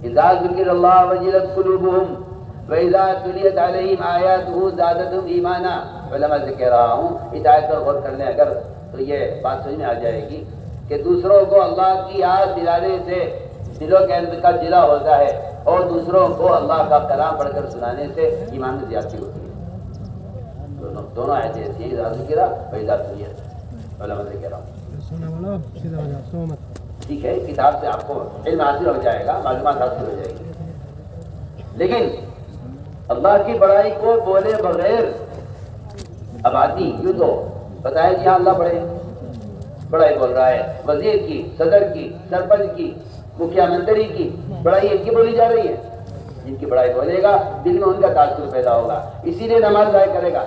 اذا ذکر اللہ وجلت قلوبہم وَإِذَا تُلِيَتْ عَلَيْهِمْ آيَاتُهُ زَادَتْهُمْ إِيمَانًا۔ علماء سے کہہ رہا ہوں اس آیت پر غور کر لیں اگر تو یہ بات سمجھ میں آ جائے گی کہ دوسروں کو اللہ کی یاد دلانے سے دلوں کے اندر کا جلا ہوتا ہے اور دوسروں کو اللہ کا کلام پڑھ کر سنانے سے ایمان میں زیادتی ہوتی ہے۔ دونوں آیتیں ایسی ہیں، اذا ذکر وَإِذَا تُلِيَتْ۔ علماء سے کہہ رہا ہوں ٹھیک ہے، کتاب سے آپ کو علم حاصل ہو جائے گا، معلومات حاصل ہو جائے گی، لیکن اللہ کی بڑائی کو بولے بغیر اب آتی یوں تو بتایا کہ ہاں اللہ بڑائی بول رہا ہے، وزیر کی، صدر کی، سرپنچ کی، مکھیا منتری کی بڑائی ان کی بولی جا رہی ہے۔ جن کی بڑائی بولے گا دل میں ان کا تاثر پیدا ہوگا، اسی لیے نماز ضائع کرے گا۔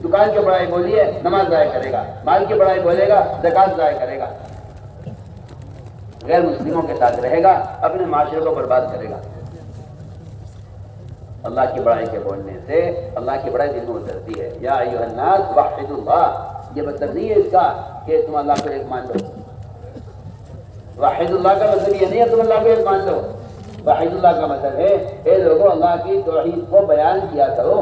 دکان کی بڑائی بولی ہے نماز ضائع کرے گا، مال کی بڑائی بولے گا زکات ضائع کرے گا، غیر مسلموں کے ساتھ رہے گا، اپنے معاشرے کو برباد کرے گا۔ اللہ کی بڑائی کے بولنے سے اللہ کی بڑائی دل میں اترتی ہے۔ یا ایھا الناس وحدوا اللہ، یہ مطلب نہیں ہے اس کا کہ تم اللہ کو ایک مان لو۔ وحد اللہ کا مطلب یہ نہیں ہے تم اللہ کو ایک مان لو۔ وحد اللہ کا مطلب ہے اے لوگوں اللہ کی توحید کو بیان کیا کرو،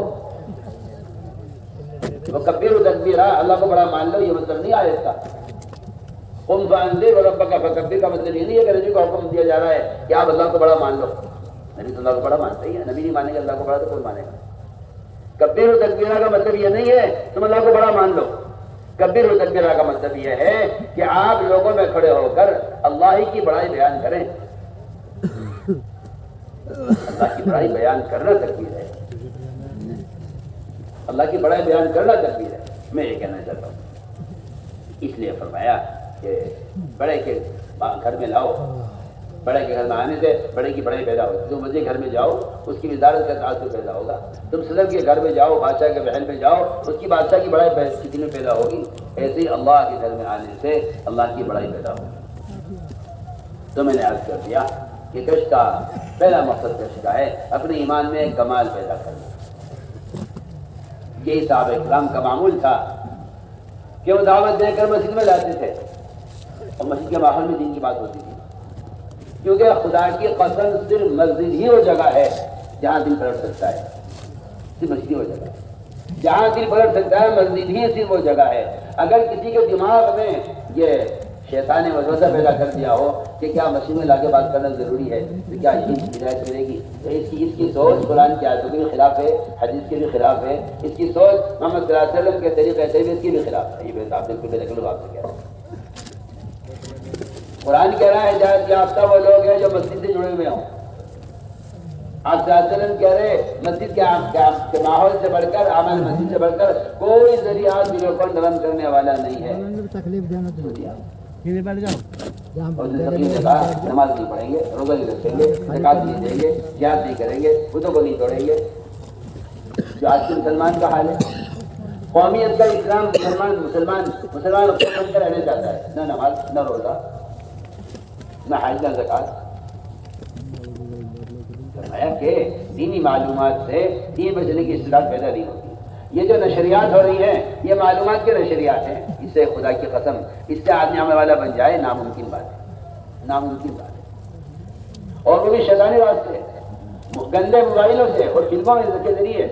وکبروا تکبیرا، اللہ کو بڑا مان لو، یہ مطلب نہیں آیت کا۔ قم فانذر وربک فکبر کا مطلب یہ نہیں ہے کہ نبی کو حکم دیا جا رہا ہے کہ آپ اللہ کو بڑا مان لو۔ نبی تو اللہ کو بڑا مانتے ہی ہے، نبی نہیں مانے گا اللہ کو بڑا تو کوئی مانے گا۔ کبیر و تکبیرہ کا مطلب یہ نہیں ہے تم اللہ کو بڑا مان لو۔ کبیر و تکبیرہ کا مطلب یہ ہے کہ آپ لوگوں میں کھڑے ہو کر اللہ ہی کی بڑائی بیان کریں۔ اللہ کی بڑائی بیان کرنا تکبیر ہے، اللہ کی بڑائی بیان کرنا تکبیر ہے۔ میں یہ کہنا چاہتا ہوں، اس لیے فرمایا کہ بڑے کے گھر میں لاؤ، بڑے کے گھر میں آنے سے بڑے کی بڑائی پیدا ہوتی ہے۔ تم وزیر گھر میں جاؤ اس کی وزارت کا تعلق پیدا ہوگا، تم صدر کے گھر میں جاؤ، بادشاہ کے محل میں جاؤ اس کی بادشاہ کی بڑائی کتنی میں پیدا ہوگی، ایسے ہی اللہ کے گھر میں آنے سے اللہ کی بڑائی پیدا ہوگی۔ تو میں نے عرض کر دیا کہ کشت کا پہلا مقصد کشت کا ہے اپنے ایمان میں کمال پیدا کرنا۔ یہی صحابہ اکرام کا معمول تھا کہ وہ دعوت دے کر مسجد میں لاتے تھے اور مسجد کے ماحول میں دین کی بات ہوتی تھی، کیونکہ خدا کی قسم صرف مسجد ہی وہ جگہ ہے جہاں دل پلٹ سکتا ہے، صرف مسجد ہی وہ جگہ ہے جہاں دل پلٹ سکتا ہے، مسجد ہی صرف وہ جگہ ہے۔ اگر کسی کے دماغ میں یہ شیطان نے وسوسہ پیدا کر دیا ہو کہ کیا مسجد میں لا کے بات کرنا ضروری ہے تو کیا یہی ہدایت ملے گی، تو اس کی سوچ قرآن کی آیتوں کے بھی خلاف ہے، حدیث کے بھی خلاف ہے، اس کی سوچ محمد صلی اللہ علیہ وسلم کے طریقے تربیت کی بھی خلاف ہے۔ یہ بات آپ بالکل بے دخل آپ سے کہہ رہا ہوں۔ قرآن کہہ رہا ہے ہدایت یافتہ وہ لوگ ہیں جو مسجد سے جڑے ہوئے ہوں۔ آپ صلی اللہ علیہ وسلم کہہ رہے مسجد کے ماحول سے بڑھ کر، عمل مسجد سے بڑھ کر کوئی ذریعہ دلوں کو نرم کرنے والا نہیں ہے۔ اور نماز نہیں پڑھیں گے، روزہ نہیں رکھیں گے، زکات نہیں دیں گے، جہاد نہیں کریں گے، بتوں کو نہیں توڑیں گے، جو آج کے مسلمان کا حال ہے۔ قومیت کا اسلام مسلمان بن کر رہنا چاہتا ہے، نہ نماز، نہ روزہ، نہ حج، نہ زکات۔ فرمایا کہ دینی معلومات سے دین بچنے کی اصطلاح پیدا نہیں ہوتی۔ یہ جو نشریات ہو رہی ہیں یہ معلومات کے نشریات ہیں، اس سے خدا کی قسم اس سے آدمی عمل والا بن جائے ناممکن بات ہے، ناممکن بات ہے۔ اور وہ بھی شیطانی راستے، گندے موبائلوں سے اور فلموں کے ذریعے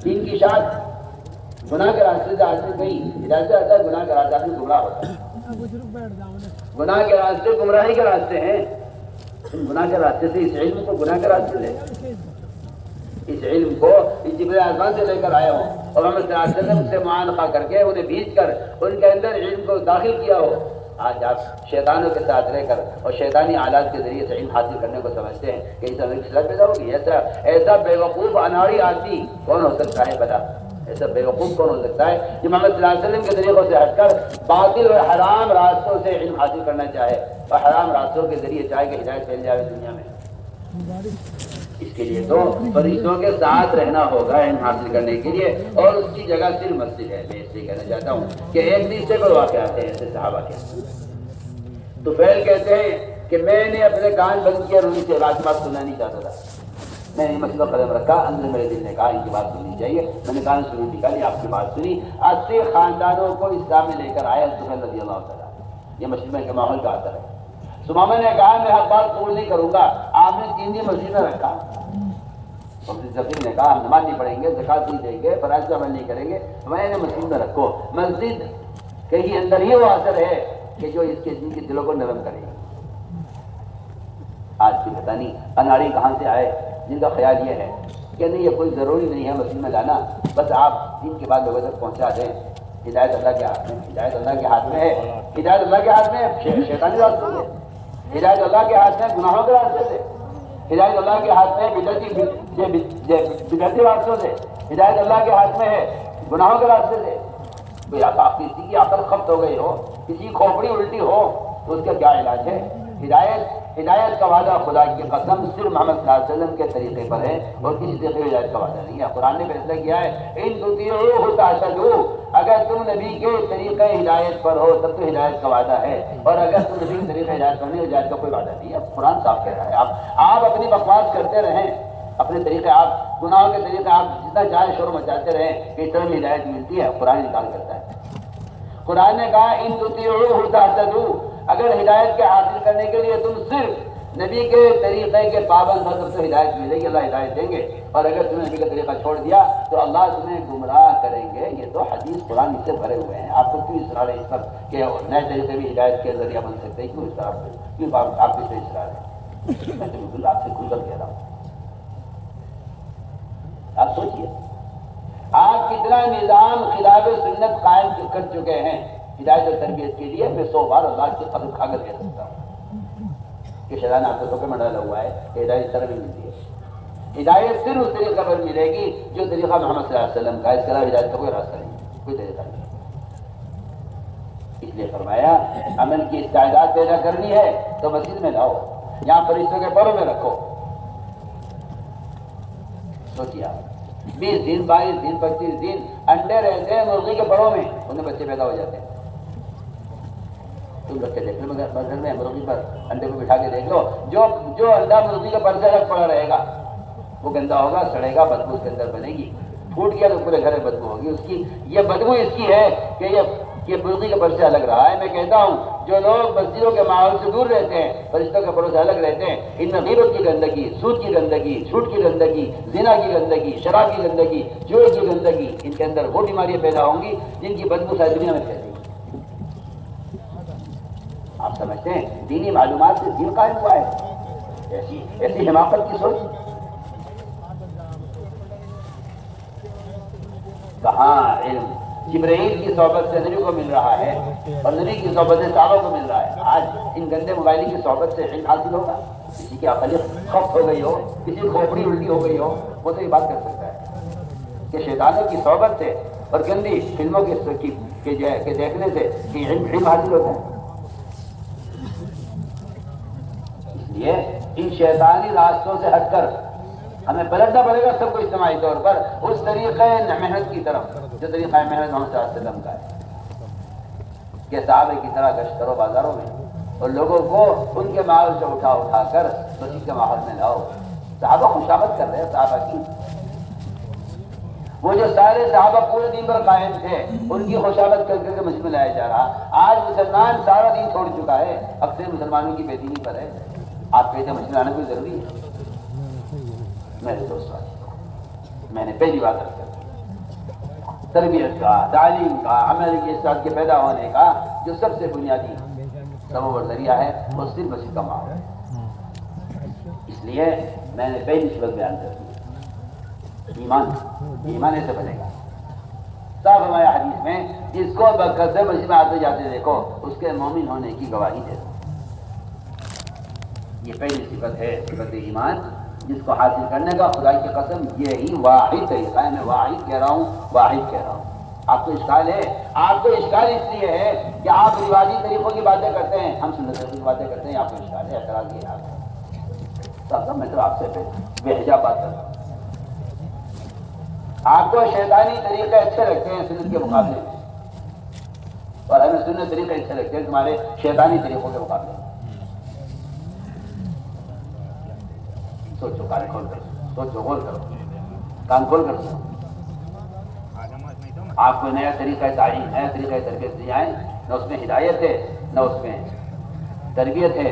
دین کی اشاعت، گناہ کے راستے سے آدمی کہیں ہدایت سے آتا ہے، گناہ کے راستے آدمی گمراہ ہوتا ہے۔ گناہ کے راستے گمراہی کے راستے ہیں، گناہ کے راستے سے اس علم کو گناہ کے راستے لے، اس علم کو اس جبریل آسمان سے لے کر آئے ہوں اور محمد صلی اللہ علیہ وسلم سے معانقہ کر کے انہیں بھیج کر ان کے اندر علم کو داخل کیا ہو۔ آج آپ شیطانوں کے ساتھ رہ کر اور شیطانی آلات کے ذریعے سے علم حاصل کرنے کو سمجھتے ہیں کہ اس میں اصلاح پیدا ہوگی۔ ایسا بیوقوف اناڑی آدمی کون ہو سکتا ہے بتا؟ ایسا بیوقوف کون ہو سکتا ہے جو محمد صلی اللہ علیہ وسلم کے طریقوں سے ہٹ کر باطل اور حرام راستوں سے علم حاصل کرنا چاہے اور حرام راستوں کے ذریعے چاہے کہ ہدایت پھیل جائے دنیا میں؟ اس کے لیے تو فرشتوں کے ساتھ رہنا ہوگا علم حاصل کرنے کے لیے، اور اس کی جگہ صرف مسجد ہے۔ میں اس لیے کہنا چاہتا ہوں کہ ایک دن سے کوئی واقعات ہیں ایسے صحابہ کے، تو فیل کہتے ہیں کہ میں نے اپنے کان بند کیا، ان سے بات سننا نہیں چاہتا تھا، میں نے مسئلہ قدم رکھا، اندر میرے دل نے کہا ان کی بات سننی چاہیے، میں نے کان سنی نکالی، آپ کی بات سنی، 80 خاندانوں کو اسلام میں لے کر آیا سہیل رضی اللہ تعالیٰ۔ یہ مشرمہ کے ماحول کا اثر ہے۔ سمامہ نے کہا میں حق بات قبول نہیں کروں گا، آپ نے 3 دن مسجد میں رکھا، ذکیر نے کہا ہم نماز نہیں پڑھیں گے، زکات نہیں دیں گے، فرائض کا عمل نہیں کریں گے، میں نے مسجد میں رکھو۔ مسجد کے ہی اندر یہ وہ اثر ہے کہ جو اس کے جن کے دلوں کو نرم کرے گی۔ آج کی پتہ نہیں اناڑی کہاں سے آئے جن کا خیال یہ ہے کہ نہیں یہ کوئی ضروری نہیں ہے مسجد میں جانا، بس آپ دین کے بعد لوگوں تک پہنچا دیں۔ ہدایت اللہ کے ہاتھ میں، ہدایت اللہ کے ہاتھ میں ہے، ہدایت اللہ کے ہاتھ میں شیطانی راستوں سے، ہدایت اللہ کے ہاتھ میں گناہوں کے راستے سے، ہدایت اللہ کے ہاتھ میں بدعتی راستوں سے، ہدایت اللہ کے ہاتھ میں ہے گناہوں کے راستے سے۔ کوئی کسی کی عقل خبط ہو گئی ہو، کسی کی کھوپڑی الٹی ہو تو اس کا کیا علاج ہے؟ ہدایت کا وعدہ خدا کی قسم صرف محمد صلی اللہ علیہ وسلم کے طریقے پر ہے اور کسی طریقے ہدایت کا وعدہ نہیں ہے۔ قرآن نے فیصلہ کیا ہے ان تطیعوہ تہتدوا، اگر تم نبی کے طریقے ہدایت پر ہو تب تو ہدایت کا وعدہ ہے، اور اگر تم نبی کے طریقے ہدایت پر نہیں، ہدایت کا کوئی وعدہ نہیں ہے۔ قرآن صاف کہہ رہا ہے آپ اپنی بکواس کرتے رہیں، اپنے طریقے آپ گناہوں کے طریقے آپ جتنا چاہے شور مچاتے رہیں کہ اس طرح ہدایت ملتی ہے، قرآن انکار کرتا ہے۔ قرآن نے کہا ان تطیعوہ تہتدوا، اگر ہدایت کے حاصل کرنے کے لیے تم صرف نبی کے طریقے کے پابند ہو تب تو ہدایت ملے گی، اللہ ہدایت دیں گے، اور اگر تم نے نبی کا طریقہ چھوڑ دیا تو اللہ تمہیں گمراہ کریں گے۔ یہ تو حدیث قرآن اس سے بھرے ہوئے ہیں، آپ کو کیوں اصرار ہے اس پر کہ نئے طریقے بھی ہدایت کے ذریعہ بن سکتے ہیں؟ کیوں اصرار ہے؟ کیوں آپ کو اس سے اصرار ہے؟ میں تو بالکل آپ سے کھل کر کہہ رہا ہوں، آپ سوچیے آپ کتنا نظام خلاف سنت قائم کر چکے ہیں ہدایت اور تربیت کے لیے۔ میں 100 بار اللہ کی قسم کھا کر کہہ سکتا ہوں کہ شیطان آپ کو دھوکے میں ڈالا ہوا ہے کہ ہدایت اس طرح نہیں ملتی ہے۔ ہدایت صرف اس طریقے پر ملے گی جو طریقہ محمد صلی اللہ علیہ وسلم کا ہے، اس کے علاوہ ہدایت کا کوئی راستہ نہیں، کوئی طریقہ نہیں۔ اس لیے فرمایا عمل کی استعداد پیدا کرنی ہے تو مسجد میں لاؤ، یہاں فرشتوں کے پروں میں رکھو۔ سوچیے آپ 20 دن 22 دن 25 دن انڈے رہتے ہیں مرغی کے پروں میں، ان میں بچے پیدا ہو جاتے ہیں۔ تم بچے دیکھ لو مگر میں مرغی پر انڈے کو بٹھا کے دیکھ لو، جو انڈا مرغی کے پر سے الگ پڑا رہے گا وہ گندا ہوگا، سڑے گا، بدبو اس کے اندر بنے گی، پھوٹ گیا تو پورے گھر میں بدبو ہوگی اس کی۔ یہ بدبو اس کی ہے کہ یہ مرغی کے پر سے الگ رہا ہے۔ میں کہتا ہوں جو لوگ مسجدوں کے ماحول سے دور رہتے ہیں، فرشتوں کے پروں سے الگ رہتے ہیں، ان میں غیبت کی گندگی، سود کی گندگی، جھوٹ کی گندگی، زنا کی گندگی، شراب کی گندگی، جوئے کی گندگی، ان کے اندر وہ بیماریاں پیدا ہوں گی جن کی بدبو ساری دنیا میں پھیلے گی۔ آپ سمجھتے ہیں دینی معلومات سے دین قائم ہوا ہے؟ ایسی حماقت کی سوچ کہاں؟ علم جبرائیل کی صحبت سے نبی کو مل رہا ہے اور نبی کی صحبت سے صحابہ کو مل رہا ہے۔ آج ان گندے موبائل کی صحبت سے علم حاصل ہوگا؟ کسی کی عقل خبط ہو گئی ہو، کسی کی کھوپڑی الٹی ہو گئی ہو، وہ تو یہ بات کر سکتا ہے کہ شیطانوں کی صحبت سے اور گندی فلموں کے دیکھنے سے کہ علم حاصل ہوتا ہے۔ اس لیے ان شیطانی راستوں سے ہٹ کر ہمیں پلٹنا پڑے گا سب کو اجتماعی طور پر اس طریقے محنت کی طرف جو طریقہ محنت محمد صلی اللہ علیہ وسلم کا ہے کہ صحابہ کی طرح گشت کرو بازاروں میں اور لوگوں کو ان کے ماحول سے اٹھا کر مسجد کے ماحول میں لاؤ۔ صحابہ خوشامد کر رہے ہیں صحابہ کی، وہ جو سارے صحابہ پورے دین پر قائم تھے ان کی خوشامد کر کے مسجد میں لایا جا رہا۔ آج مسلمان سارا دین چھوڑ چکا ہے، اکثر مسلمانوں کی بے دینی پر ہے۔ آپ کہتے ہیں مسجد آنا کوئی ضروری ہے؟ میرے دوست میں نے پہلی بات کر تربیت کا، تعلیم کا، عمل کے ساتھ کے پیدا ہونے کا جو سب سے بنیادی سبب اور ذریعہ ہے وہ صرف مسجد کا ماحول ہے۔ اس لیے میں نے پہلی صورت بیان کر دی، ایمان ایسے بنے گا۔ صاحب ہمارے حدیث میں جس کو بکثرت مسجد میں آتے جاتے دیکھو اس کے مومن ہونے کی گواہی دے دو۔ یہ پہلی صفت ہے، صفت ایمان، جس کو حاصل کرنے کا خدا کی قسم یہی واحد طریقہ ہے۔ میں واحد کہہ رہا ہوں۔ آپ کو اشکال ہے؟ آپ کو اشکال اس لیے ہے کہ آپ رواجی طریقوں کی باتیں کرتے ہیں، ہم سنت طریقوں کی باتیں کرتے ہیں، آپ کو اشکال ہے، اعتراض یہ آپ میں تو آپ سے بے حجاب بات کرتا ہوں۔ آپ کو شیطانی طریقے اچھے لگتے ہیں سنت کے مقابلے میں، اور ہمیں سنت طریقے اچھے لگتے ہیں تمہارے شیطانی طریقوں کے مقابلے میں۔ سوچو، کان کھول کر سوچو، غور کرو، کان کھول کر سوچو۔ آپ کو نیا طریقہ تعلیم، نیا طریقہ تربیت دی جائے، نہ اس میں ہدایت ہے، نہ اس میں تربیت ہے،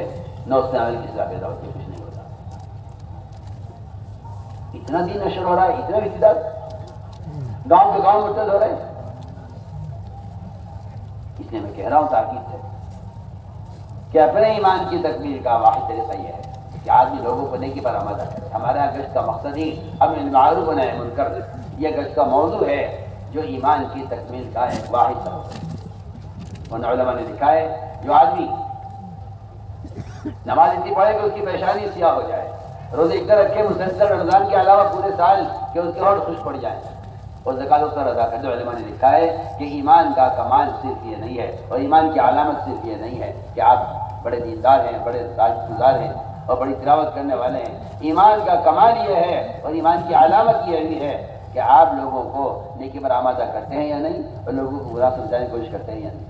نہ اس میں عمل کی اصلاح پیدا ہوتی ہے، کچھ نہیں ہوتا۔ اتنا دین نشر ہو رہا ہے، اتنا ابتداء، گاؤں کے گاؤں مرتد ہو رہے ہیں. اس لیے میں کہہ رہا ہوں تاکید سے کہ اپنے ایمان کی تکمیل کا واحد طریقہ یہ ہے کہ آدمی لوگوں کو نیکی پر آمادہ کرے. ہمارا گشت کا مقصد ہی امر بالمعروف و نہی عن المنکر، یہ گشت کا موضوع ہے جو ایمان کی تکمیل کا ایک واحد سبب ہے. ان علماء نے لکھا ہے جو آدمی نماز اتنی پڑھے کہ اس کی پیشانی سیاہ ہو جائے، روزے اتنے رکھے مسلسل رمضان کے علاوہ پورے سال کہ اس کے اور خوش پڑ جائیں اور زکات و فطر ادا کر دے. علماء نے لکھا ہے کہ ایمان کا کمال صرف یہ نہیں ہے اور ایمان کی علامت صرف یہ نہیں ہے کہ آپ بڑے دیندار ہیں، بڑے تاجر گزار ہیں اور بڑی تلاوت کرنے والے ہیں. ایمان کا کمال یہ ہے اور ایمان کی علامت یہ بھی ہے کہ آپ لوگوں کو نیکی پر آمادہ کرتے ہیں یا نہیں اور لوگوں کو برا سمجھانے کی کوشش کرتے ہیں یا نہیں.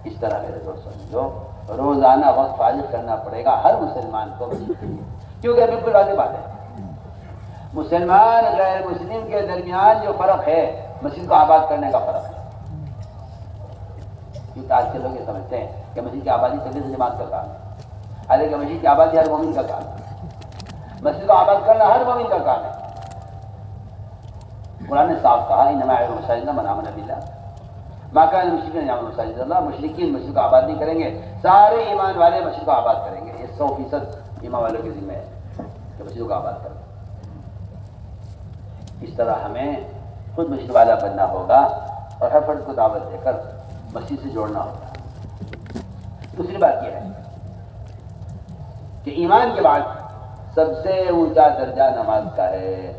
اس طرح میرے دوستوں جو روزانہ وقت فارغ کرنا پڑے گا ہر مسلمان کو، کیونکہ بالکل واضح بات ہے مسلمان غیر مسلم کے درمیان جو فرق ہے مسجد کو آباد کرنے کا فرق ہے. کیونکہ آج کے لوگ یہ سمجھتے ہیں کہ مسجد کی آبادی تبلیغ جماعت کا کام ہے، حالانکہ مسجد کی آبادی ہر مومن کا کام ہے. مسجد کو آباد کرنا ہر مومن کا کام ہے. قرآن نے صاف کہا انما یعمر المساجد من آمن باللہ ما کان المشرکین یعمرون مساجد اللہ. مشرکین مسجد کو آباد نہیں کریں گے، سارے ایمان والے مسجد کو آباد کریں گے. یہ 100% ایمان والوں کے ذمہ ہے کہ مسجد کو آباد کریں. اس طرح ہمیں خود مسجد والا بننا ہوگا اور ہر فرد کو دعوت دے کر مسجد سے جوڑنا ہوگا. دوسری بات یہ ہے کہ ایمان کے بعد سب سے اونچا درجہ نماز کا ہے.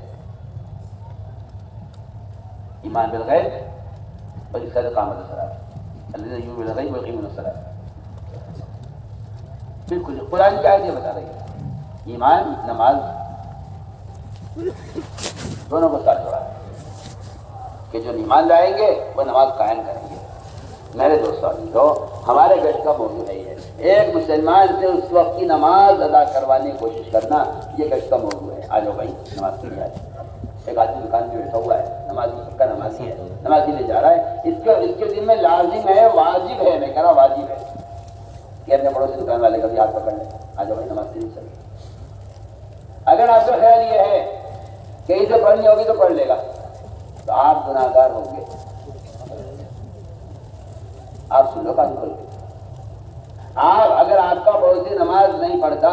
ایمان بالغیب اور اس کا اقامت الصلاۃ الذین یؤمنون بالغیب ویقیمون الصلاۃ. بالکل قرآن کی آیت یہ بتا رہی ہے ایمان نماز دونوں کو ساتھ جوڑا ہے کہ جو ایمان لائیں گے وہ نماز قائم کریں گے. میرے دوستوں جو ہمارے گشت کا موضوع ہے یہ ایک مسلمان سے اس وقت کی نماز ادا کروانے کی کوشش کرنا، یہ گشت کا موضوع ہے. آ جاؤ بھائی نماز کے لیے آ جاؤ. ایک آدمی دکان پہ بیٹھا ہوا ہے، نمازی کا نمازی ہے، نمازی لے جا رہا ہے. اس کے ذمہ لازم ہے، واجب ہے، میں کہہ رہا واجب ہے کہ اپنے پڑوسی دکان والے کا بھی ہاتھ پکڑ لیں. آ جاؤ بھائی نماز کے لیے چلے. اگر آپ کا خیال یہ ہے کہ اسے پڑھنی ہوگی تو پڑھ لے گا تو آپ گناہ گار ہوں گے. آپ سن لو کام کھول کے. آپ اگر آپ کا پڑوسی نماز نہیں پڑھتا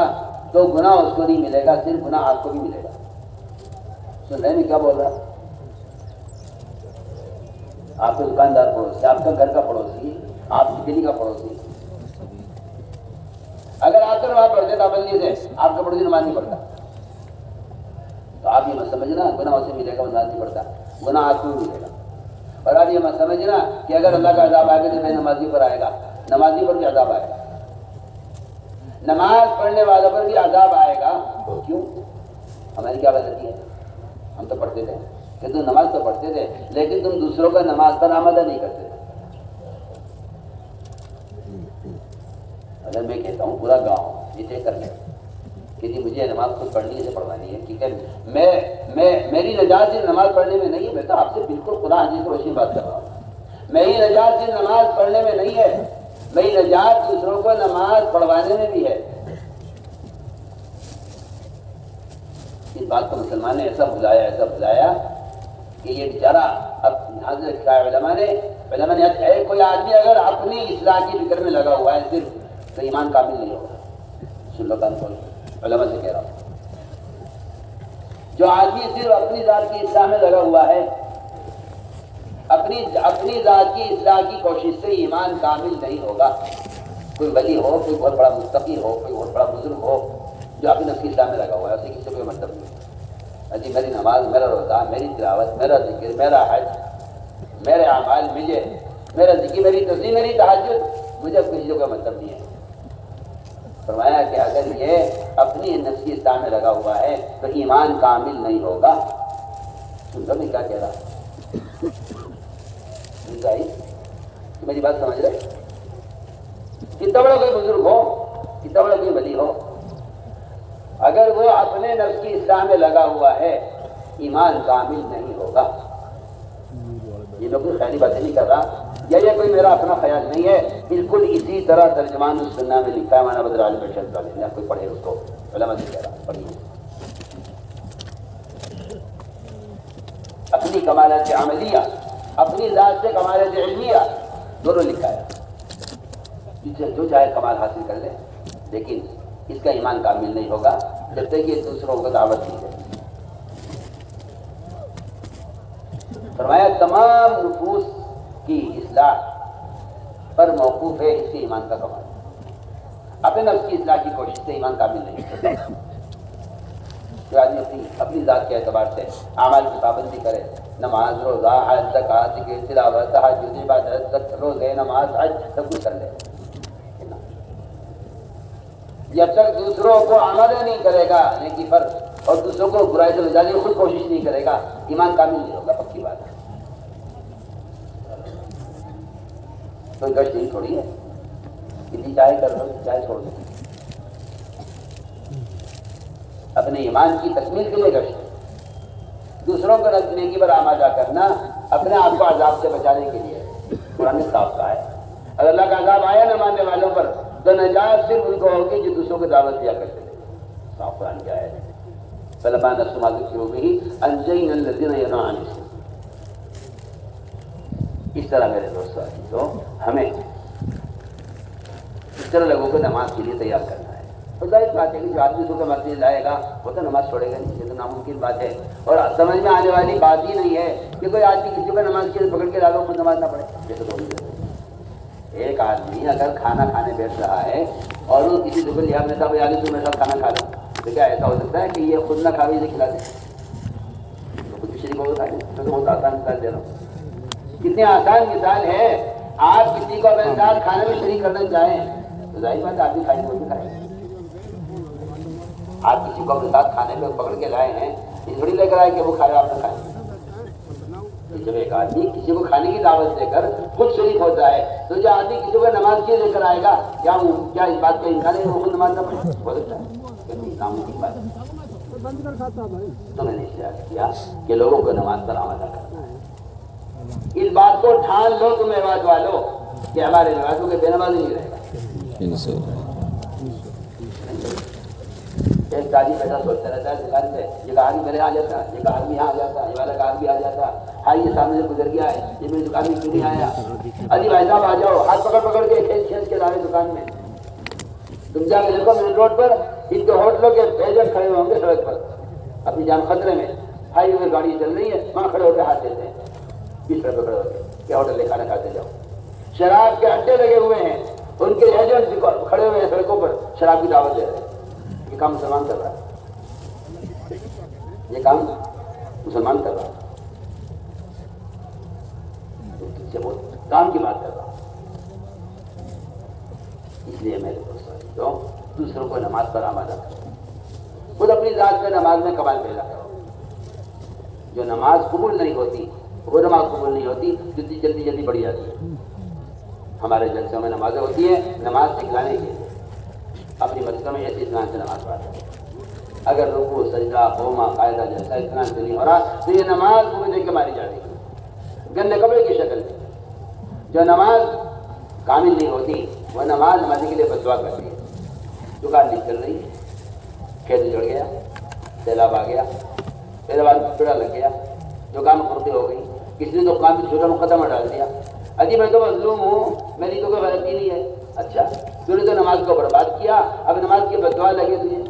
تو گناہ اس کو نہیں ملے گا، صرف گناہ آپ کو بھی ملے گا. سن رہے میں کیا بول رہا؟ آپ کے دکاندار پڑوسی، آپ کا گھر کا پڑوسی، آپ کی گلی کا پڑوسی، اگر آپ کا نماز پڑھتے پابندی سے آپ کا پڑوسی نماز نہیں پڑھتا تو آپ یہ مت سمجھنا گناہ اسے ملے گا، نماز نہیں پڑھتا، گناہ آپ کو بھی ملے گا. اور آپ یہ مت سمجھنا کہ اگر اللہ کا عذاب آئے گا تو میں نمازی پر آئے گا، نمازی پر بھی عذاب آئے گا، نماز پڑھنے والوں پر بھی عذاب آئے گا. کیوں؟ ہماری کیا غلطی ہے؟ ہم تو پڑھتے تھے کہ تم نماز تو پڑھتے تھے لیکن تم دوسروں کا نماز پر آمادہ نہیں کرتے تھے. اگر میں کہتا ہوں پورا گاؤں یہ طے کر لیں کہ جی مجھے نماز خود پڑھنی ہے پڑھوانی ہے، ٹھیک ہے، میری نجات صرف نماز پڑھنے میں نہیں ہے. میں تو آپ سے بالکل خدا حدیث کی روشنی بات کر رہا ہوں. میری نجات صرف نماز پڑھنے میں نہیں ہے، میری نجات دوسروں کو نماز پڑھوانے میں بھی ہے. اس بات کو مسلمان نے ایسا بھلایا کہ یہ بیچارہ اب حضرت علماء نے کوئی آدمی اگر اپنی اصلاح کی فکر میں لگا ہوا ہے صرف تو ایمان کامل نہیں ہوگا. سن لو کان کھول علماء سے کہہ رہا ہوں، جو آدمی صرف اپنی ذات کی اصلاح میں لگا ہوا ہے، اپنی ذات کی اصلاح کی کوشش سے ایمان کامل نہیں ہوگا. کوئی ولی ہو، کوئی بہت بڑا متقی ہو، کوئی بہت بڑا بزرگ ہو جو اپنی نفس کی اصلاح میں لگا ہوا ہے، اسے کسی سے کوئی مطلب نہیں. جی میری نماز، میرا روزہ، میری تلاوت، میرا ذکر، میرا حج، میرے اعمال، میرا ذکر، میری تسبیح، میری تہجد، مجھے کسی سے کوئی مطلب نہیں ہے. فرمایا کہ اگر یہ اپنی نفس کی اصلاح میں لگا ہوا ہے تو ایمان کامل نہیں ہوگا. سن لو میں کیا کہہ رہا ہوں، میری بات سمجھ رہے؟ کتنا بڑا کوئی بزرگ ہو، کتنا بڑا کوئی ولی ہو، اگر وہ اپنے نفس کی اصلاح میں لگا ہوا ہے ایمان کامل نہیں ہوگا. یہ میں کوئی خیالی باتیں نہیں کر رہا، یہ کوئی میرا اپنا خیال نہیں ہے. بالکل اسی طرح ترجمان السنہ میں لکھا ہے، مانا بدر عالم ارشاد والے نے، کوئی پڑھے اس کو، علماء سے کہہ رہا پڑھیے. کمالات عملیہ، اپنی ذات سے کمالات علمیہ دونوں لکھا ہے. جو چاہے کمال حاصل کر لے، لیکن اس کا ایمان کامل نہیں ہوگا جب تک یہ دوسروں کو دعوت نہیں دے. فرمایا تمام نفوس کی اصلاح پر موقوف ہے اس کے ایمان کا کمال. اپنے نفس کی اصلاح کی کوشش سے ایمان کامل نہیں ہوتا. جو آدمی اپنی ذات کے اعتبار سے اعمال کی پابندی کرے، نماز، روزہ، حج، زکوٰۃ، ذکر، تلاوت، تہجد، عبادت، روزے، نماز، حج سب کچھ کر لے، جب تک دوسروں کو آمادہ نہیں کرے گا نیکی پر اور دوسروں کو برائی سے بچانے کی خود کوشش نہیں کرے گا، ایمان کامل نہیں ہوگا. پکی بات ہے. کوئی گشت نہیں تھوڑی ہے، کسی چاہے کر لو چاہے چھوڑ دو. اپنے ایمان کی تکمیل کے لیے گشت، دوسروں کو نیکی پر آمادہ کرنا اپنے آپ کو عذاب سے بچانے کے لیے. قرآن نے صاف کہا ہے اگر اللہ کا عذاب آیا نہ ماننے والوں پر تو نجات صرف ان کو ہوگی جو دوسروں کو دعوت دیا کرتے تھے. صاف قرآن کی آیت ہے. فلما نسوا ما ذکروا به انجینا الذین ینهون عن السوء. اس طرح میرے دوستوں تو ہمیں اس طرح لوگوں کو نماز کے لیے تیار کرنا ہے. تو ظاہر بات ہے کہ جو آدمی صبح مسجد جائے گا وہ تو نماز چھوڑے گا نہیں، یہ تو ناممکن بات ہے. اور سمجھ میں آنے والی بات ہی نہیں ہے کہ کوئی آدمی کسی کو نماز کے لیے پکڑ کے ڈالو خود نماز نہ پڑھے. یہ تو نہیں. ایک آدمی اگر کھانا کھانے بیٹھ رہا ہے اور وہ کسی کو لحاظ میں تھا آگے تم میرے ساتھ کھانا کھا لو، تو کیا ایسا ہو سکتا ہے کہ یہ خود نہ کھاوے اسے کھلا دے؟ تو کچھ شریک کو بتا دیں. میں تو بہت آسان مثال دے رہا ہوں. کتنی آسان مثال ہے. آپ کسی کو اپنے ساتھ کھانے میں شریک کرنا چاہیں تو ظاہر بات ہے آدمی کھائے وہ بھی کھائے. آپ کسی کو اپنے ساتھ کھانے میں پکڑ کے لائے ہیں، یہ تھوڑی لے کر آئے کہ وہ کھائے آپ نہ کھائیں. جب ایک آدمی کسی کو کھانے کی دعوت دے کر خود شریک ہوتا ہے تو جو آدمی کسی کو نماز کے لے کر آئے گا کیا اس بات کا انکار ہے وہ خود نماز نہ پڑھے؟ ہو سکتا ہے ناممکن بات ہے. تو میں نے اس لیے کیا کہ لوگوں کو نماز پر آمادہ کرنا ہے. اس بات کو ٹھان لو تم عباد والو کہ ہمارے نمازوں کے بے نمازی نہیں رہے گا. ایک آدمی بیٹھا سوچتا رہتا ہے دکان سے، یہ آدمی میرے آ جاتا، یہ آدمی یہاں آ جاتا، یہ والا آدمی آ جاتا، ہاں یہ سامنے سے گزر گیا ہے، یہ میری دکان میں کیوں نہیں آیا؟ ارے بھائی صاحب آ جاؤ، ہاتھ پکڑ پکڑ کے کھینچ کھینچ کے لاوے دکان میں. تم جا کے دیکھو مین روڈ پر ان کے ہوٹلوں کے ایجنٹ کھڑے ہوں گے سڑک پر اپنی جان خطرے میں، ہائی وے گاڑی چل رہی ہے، وہاں کھڑے ہو کے ہاتھ دیتے ہیں 20 روپے کھڑے ہو کے کہ ہوٹل لے کھانا کھاتے جاؤ. شراب کے اڈے لگے ہوئے ہیں، ان کے ایجنٹ کھڑے ہوئے ہیں سڑکوں پر شراب کی دعوت دے رہے ہیں. یہ کام مسلمان کر رہا ہے، یہ کام مسلمان کر رہا ہے. بہت کام کی بات کر رہا ہوں. اس لیے میرے دوستوں دوسروں کو نماز پر آمادہ کرو، خود اپنی ذات سے نماز میں کمال پیدا کرو. جو نماز قبول نہیں ہوتی وہ نماز قبول نہیں ہوتی جلدی جلدی جلدی بڑھ جاتی ہے. ہمارے جلسوں میں نمازیں ہوتی ہیں نماز سکھلانے کے لیے. اپنی مسجدوں میں ایسے اطمینان سے نماز پڑھتے ہیں. اگر رکوع سجدہ قوما قاعدہ جیسا اطمینان سے نہیں ہو رہا تو یہ نماز پورے دن کے ماری جا رہی ہے گندے کپڑے کی شکل میں. جو نماز کامل نہیں ہوتی وہ نماز نمازی کے لیے بددعا کرتی ہے. دکان نہیں چل رہی، کھیت جڑ گیا، سیلاب آ گیا، پھر بعد پیڑا لگ گیا، دکان خرطی ہو گئی، کسی نے دکان بھی چھوٹا مقدمہ ڈال دیا. اجی میں تو مظلوم ہوں، میری تو کوئی غلطی نہیں ہے. اچھا تو نے تو نماز کو برباد کیا، اب نماز کی بددعا لگے تجھے.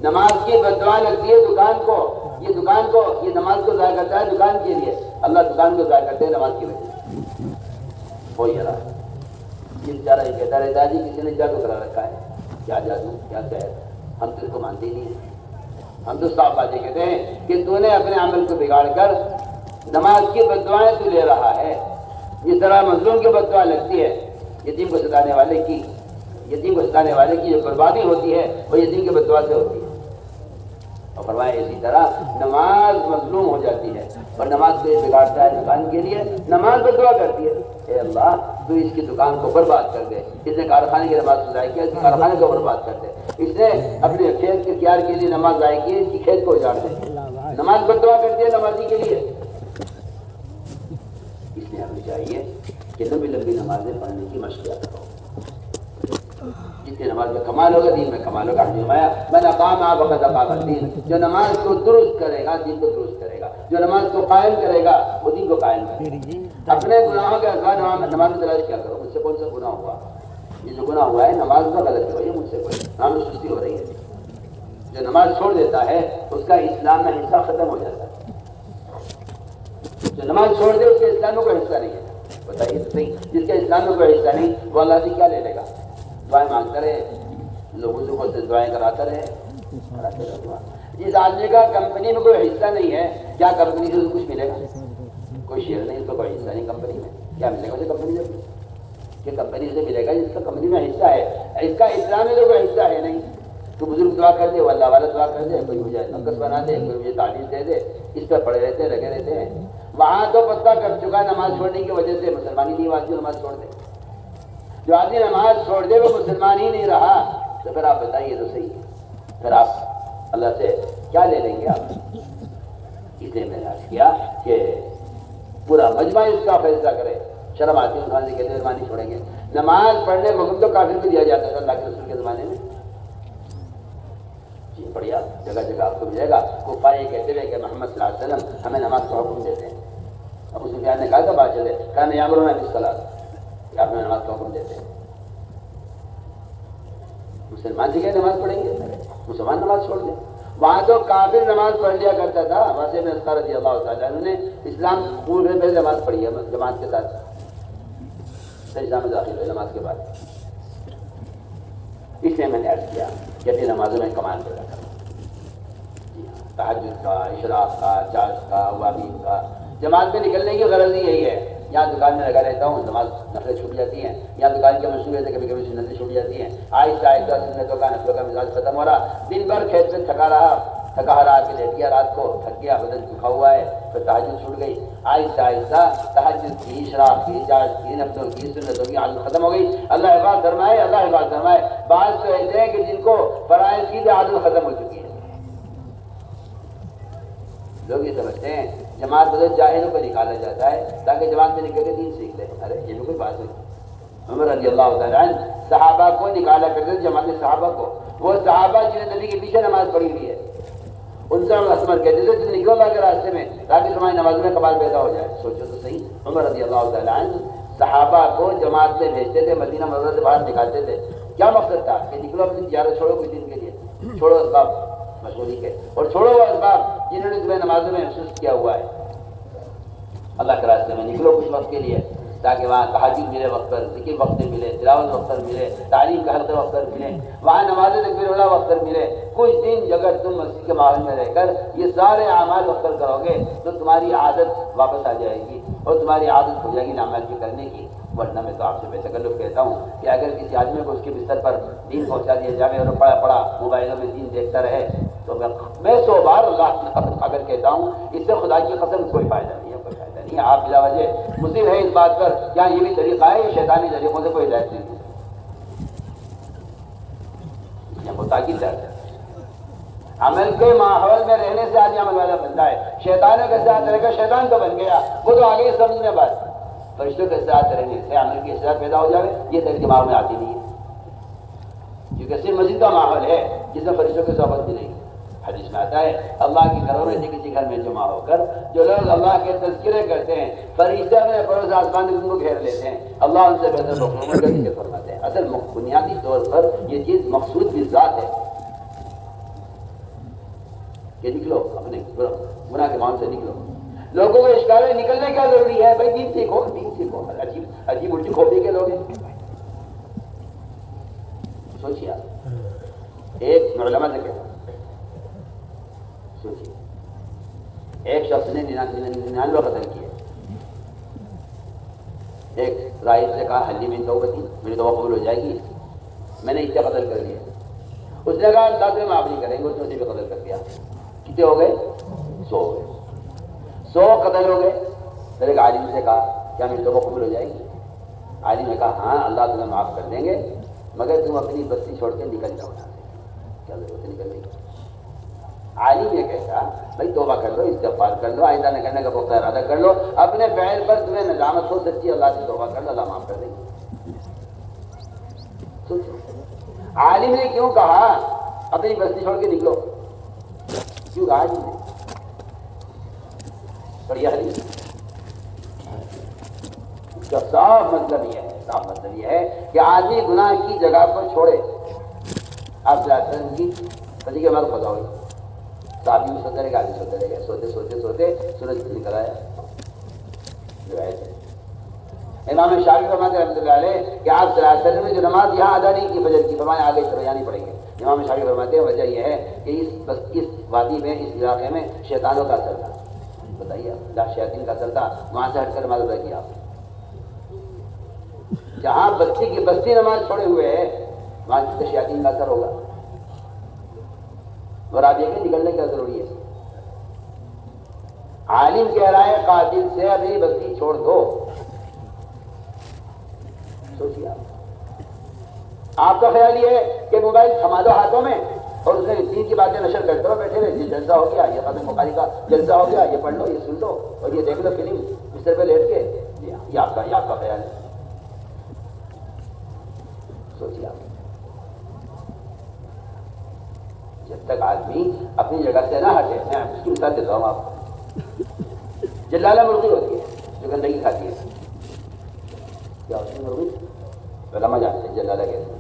نماز کی بددعا لگتی ہے دکان کو، یہ دکان کو یہ نماز کو ضائع کرتا ہے دکان کے لیے. اللہ دکان کو ضائع کرتے ہیں نماز کی وجہ سے. وہی ہے یہ بیچارہ یہ کہتا رہتا ہے جی کسی نے جادو کرا رکھا ہے. کیا جادو کیا سحر؟ ہم تو اس کو مانتے ہی نہیں ہیں. ہم تو صاف باتیں کہتے ہیں کہ تو نے اپنے عمل کو بگاڑ کر نماز کی بددعائیں تو لے رہا ہے. جس طرح مظلوم کی بددعا لگتی ہے یتیم کو ستانے والے کی، یتیم کو ستانے والے کی جو بربادی ہوتی ہے وہ یتیم کی بددعا سے ہوتی ہے. اور فرمایا اسی طرح نماز مظلوم ہو جاتی ہے اور نماز کو بگاڑتا ہے دکان کے لیے. نماز بددعا کرتی ہے اے اللہ تو اس کی دکان کو برباد کر دے. اس نے کارخانے کی نماز کو ضائع کیا، اس کارخانے کو برباد کر دے. اس نے اپنے کھیت کے تیار کے لیے نماز ضائع کی، اس کی کھیت کو اجاڑ دے. نماز بددعا کرتی ہے نمازی کے لیے. اس لیے ہمیں چاہیے کہ لمبی لمبی نمازیں پڑھنے کی مشق کرو. جس کی نماز میں کمال ہوگا دین میں کمال ہوگا. فرمایا من اقام فقد اقام الدین، جو نماز کو درست کرے گا دین کو درست کرے گا، جو نماز کو قائم کرے گا وہ دین کو قائم کرے گا. اپنے گناہوں کے اسباب نماز میں تلاش کیا کرو. مجھ سے کون سا گناہ ہوا؟ یہ جو گناہ ہوا ہے نماز میں غلط ہو، یہ مجھ سے کوئی نام میں سستی ہو رہی ہے. جو نماز چھوڑ دیتا ہے اس کا اسلام میں حصہ ختم ہو جاتا ہے. جو نماز چھوڑ دے اس کے اسلام میں کوئی حصہ نہیں ہے. بتائیے تو صحیح، جس کے اسلام میں کوئی حصہ نہیں وہ اللہ سے کیا لے لے گا؟ دعائیں مانگتا رہے، لوگوں سے دعائیں کراتا رہے. جس آدمی کا کمپنی میں کوئی حصہ نہیں ہے، کیا کمپنی سے کچھ ملے گا؟ کوئی شیئر نہیں، اس کا کوئی حصہ نہیں کمپنی میں، کیا ملے گا اسے کمپنی سے؟ کہ کمپنی سے ملے گا جس کا کمپنی میں حصہ ہے. اس کا اسلام میں تو کوئی حصہ ہے نہیں. تو بزرگ دعا کر دے، وہ اللہ والا دعا کر دے، کوئی مجھے نقص بنا دے، کوئی مجھے تعلیم دے دے، اس پہ پڑے رہتے ہیں، لگے رہتے ہیں. وہاں تو پتہ کر چکا نماز چھوڑنے کی وجہ سے مسلمان ہی نہیں. آدمی نماز چھوڑ دے، جو آدمی نماز چھوڑ دے وہ مسلمان ہی نہیں رہا. تو پھر آپ بتائیے تو صحیح، پھر آپ اللہ سے کیا لے لیں گے آپ؟ اس لیے میں نے عرض کیا کہ پورا مجمع اس کا فیصلہ کرے. شرم آتی ہے انسان سے کہتے ہیں نہیں چھوڑیں گے. نماز پڑھنے کا حکم تو کافر کو دیا جاتا تھا اللہ کے رسول کے زمانے میں. جی بڑھیا، جگہ جگہ آپ کو ملے گا. کفار یہ کہتے ہوئے کہ محمد صلی اللہ علیہ وسلم ہمیں نماز کا حکم دیتے ہیں. ابو سفیان نے کہا تھا بات چلے، کہا یامرون بالصلاۃ، کہ آپ ہمیں نماز کا حکم دیتے ہیں. مسلمان سے کہ نماز پڑھیں گے، مسلمان نماز چھوڑ دیں. وہاں تو کافر نماز پڑھ لیا کرتا تھا. واسع میں اسقر رضی اللہ تعالیٰ عنہ نے اسلام پورے پہلے نماز پڑھی ہے جماعت کے ساتھ، اسلام میں داخل ہوئے نماز کے بعد. اس لیے میں نے عرض کیا کہ اپنی نمازوں میں کمال پیدا کرنا. تہجد کا، اشراق کا، چاشت کا، وابین کا. جماعت میں نکلنے کی غرض ہی یہی ہے. یہاں دکان میں لگا رہتا ہوں، نماز نفلیں چھوٹ جاتی ہیں. یہاں دکان کے مشہور ہے، کبھی کبھی سنتیں چھوٹ جاتی ہیں. آہستہ آہستہ سنتوں کا نفلوں کا مزاج ختم ہو رہا. دن بھر کھیت سے تھکا رہا کے لیٹ گیا، رات کو تھک گیا، بدن دکھا ہوا ہے، پھر تہجد چھوٹ گئی. آہستہ آہستہ تہجد کی، اشراق کی، چاشت کی، نفلوں کی، سنتوں کی عادت ختم ہو گئی. اللہ حفاظت فرمائے، اللہ حفاظت فرمائے. بعض تو ایسے ہیں کہ جن کو فرائض کی بھی عادت ختم ہو چکی ہے. لوگ یہ سمجھتے ہیں جماعت بدل جاہلوں کو نکالا جاتا ہے تاکہ جماعت میں نکل کے دین سیکھ لیں. ارے یہ بھی کوئی بات نہیں. عمر رضی اللہ تعالیٰ عنہ صحابہ کو نکالا کرتے تھے، جماعت صحابہ کو. وہ صحابہ جنہیں نبی کے پیچھے نماز پڑھی ہوئی ہے ان سے ہم اسمر کہتے تھے تم نکلو اللہ کے راستے میں تاکہ تمہاری نماز میں کمال پیدا ہو جائے. سوچو تو صحیح. عمر رضی اللہ تعالیٰ عنہ صحابہ کو جماعت میں بھیجتے تھے، مدینہ منورہ سے باہر نکالتے تھے. کیا مقصد تھا؟ کہ نکلو اپنی تجارت چھوڑو کچھ دن کے لیے، چھوڑو اسباب مشغولی کے، اور چھوڑو وہ اسباب جنہوں نے تمہیں نمازوں میں محسوس کیا ہوا ہے. اللہ کے راستے میں نکلو کچھ وقت کے لیے تاکہ وہاں تہجد ملے وقت پر، ذکر وقت پر ملے، تلاوت وقت پر ملے، تعلیم کا حلقہ وقت پر ملے، وہاں نماز تکبیر اولیٰ وقت پر ملے. کچھ دن اگر تم مسجد کے ماحول میں رہ کر یہ سارے اعمال وقت پر کرو گے تو تمہاری عادت واپس آ جائے گی اور تمہاری عادت ہو جائے گی نعمل کی کرنے کی. ورنہ میں تو آپ سے بے تکلف کہتا ہوں کہ اگر کسی آدمی کو اس کے بستر پر دین پہنچا دیا جائے اور پڑا موبائلوں میں دین دیکھتا رہے تو میں 100 بار اللہ اگر کہتا ہوں اس سے خدا کی قسم کوئی فائدہ نہیں ہے، کوئی فائدہ نہیں ہے. آپ بلا وجہ مصر ہے اس بات پر کیا یہ بھی طریقہ ہے؟ یہ شیطانی طریقوں سے کوئی ہدایت نہیں ہے. وہ تاکید ہے عمل کے ماحول میں رہنے سے آدمی عمل والا بنتا ہے. شیطانوں کے ساتھ رہ کر شیطان تو بن گیا، وہ تو آگے سمجھنے بات. فرشتوں کے ساتھ رہنے سے عمل کی اصلاح پیدا ہو جائے یہ تک دماغ میں آتی نہیں ہے، کیونکہ صرف مسجد کا ماحول ہے جس میں فرشتوں کی صحبت بھی نہیں. حدیث میں آتا ہے اللہ کے گھروں میں سے کسی گھر میں جمع ہو کر جو لوگ اللہ کے تذکرے کرتے ہیں فرشتے اپنے پڑوس آسمان ان کو گھیر لیتے ہیں، اللہ ان سے بہتر مخلوق کا ذکر فرماتے ہیں. اصل بنیادی طور پر یہ چیز مقصود بھی ذات ہے کہ نکلو اپنے گناہ کے ماحول سے نکلو. لوگوں کو اشکال ہے نکلنے کیا ضروری ہے؟ بھائی دین سیکھو، دین سیکھو. عجیب الٹی کھوپڑی کے لوگ ہیں. سوچیے ایک علماء سے کہتا سوچیے ایک شخص نے 99 قتل کیے. ایک راہب سے کہا حلی میں توبتی، میری توبہ قبول ہو جائے گی، میں نے اس سے قتل کر لیا. اس نے کہا اللہ سے معاف نہیں کریں گے. اس نے اسی پہ قتل کر دیا. کتنے ہو گئے؟ 100 ہو گئے. 100 قتل ہو گئے. پھر ایک عالم سے کہا کیا میری توبہ قبول ہو جائے گی؟ عالم نے کہا ہاں اللہ تمہیں معاف کر دیں گے مگر تم اپنی بستی چھوڑ کے نکل جاؤ. کیا ضرورت ہے نکلنے کی؟ عالم یہ کہتا بھائی توبہ کر لو، استغفار کر لو، آئندہ نہ کرنے کا پختہ ارادہ کر لو، اپنے فعل پر تمہیں ندامت ہو سکتی ہے، اللہ سے توبہ کر لو، اللہ معاف کر دیں گے. عالم نے کیوں کہا اپنی بستی چھوڑ کے نکلو؟ کیوں کہا عالم نے؟ بڑھیا حدیث کا صاف مطلب یہ ہے کہ آدمی گناہ کی جگہ کو چھوڑے. آپ کی پتی کے بعد خدا ہوئی صاحب بھی سوتے رہے گا، آدمی سوتے رہے گا، سوتے سوتے سوتے سورج نکل آیا. امام شافعی فرماتے ہیں رحمۃ اللہ علیہ کہ آپ صلی اللہ علیہ وسلم نے جو نماز یہاں ادا نہیں کی فجر کی، فرمایا آگے چلو یہاں نہیں پڑیں گے. امام شافعی فرماتے ہیں وجہ یہ ہے کہ اس وادی میں، اس علاقے میں شیطانوں کا اثر تھا. بتائیے شیاطین کا اثر تھا، وہاں سے ہٹ کر نماز ادا کیا. جہاں بستی کی بستی نماز چھوڑے ہوئے ہے وہاں سے شیاطین کا اثر ہوگا. اور آپ یہ کہ نکلنے کیا ضروری ہے؟ عالم کہہ رہا ہے قاتل سے ابھی بستی چھوڑ دو. سوچیے آپ کا خیال یہ ہے کہ موبائل تھما دو ہاتھوں میں اور اس میں دین کی باتیں نشر کرتے رہو، بیٹھے رہے، یہ جلسہ ہو گیا، یہ ختم بخاری کا جلسہ ہو گیا، یہ پڑھ لو، یہ سن لو اور یہ دیکھ لو فلم بستر پہ لیٹ کے. یہ آپ کا خیال ہے. سوچیے آپ جب تک آدمی اپنی جگہ سے نہ ہٹے. میں اس کی مثال دیتا ہوں آپ کو. جلالہ مرغی ہوتی ہے جو گندگی کھاتی ہے. کیا ہوتی ہے مرغی؟ علماء جانتے ہیں جلالہ کہتے ہیں.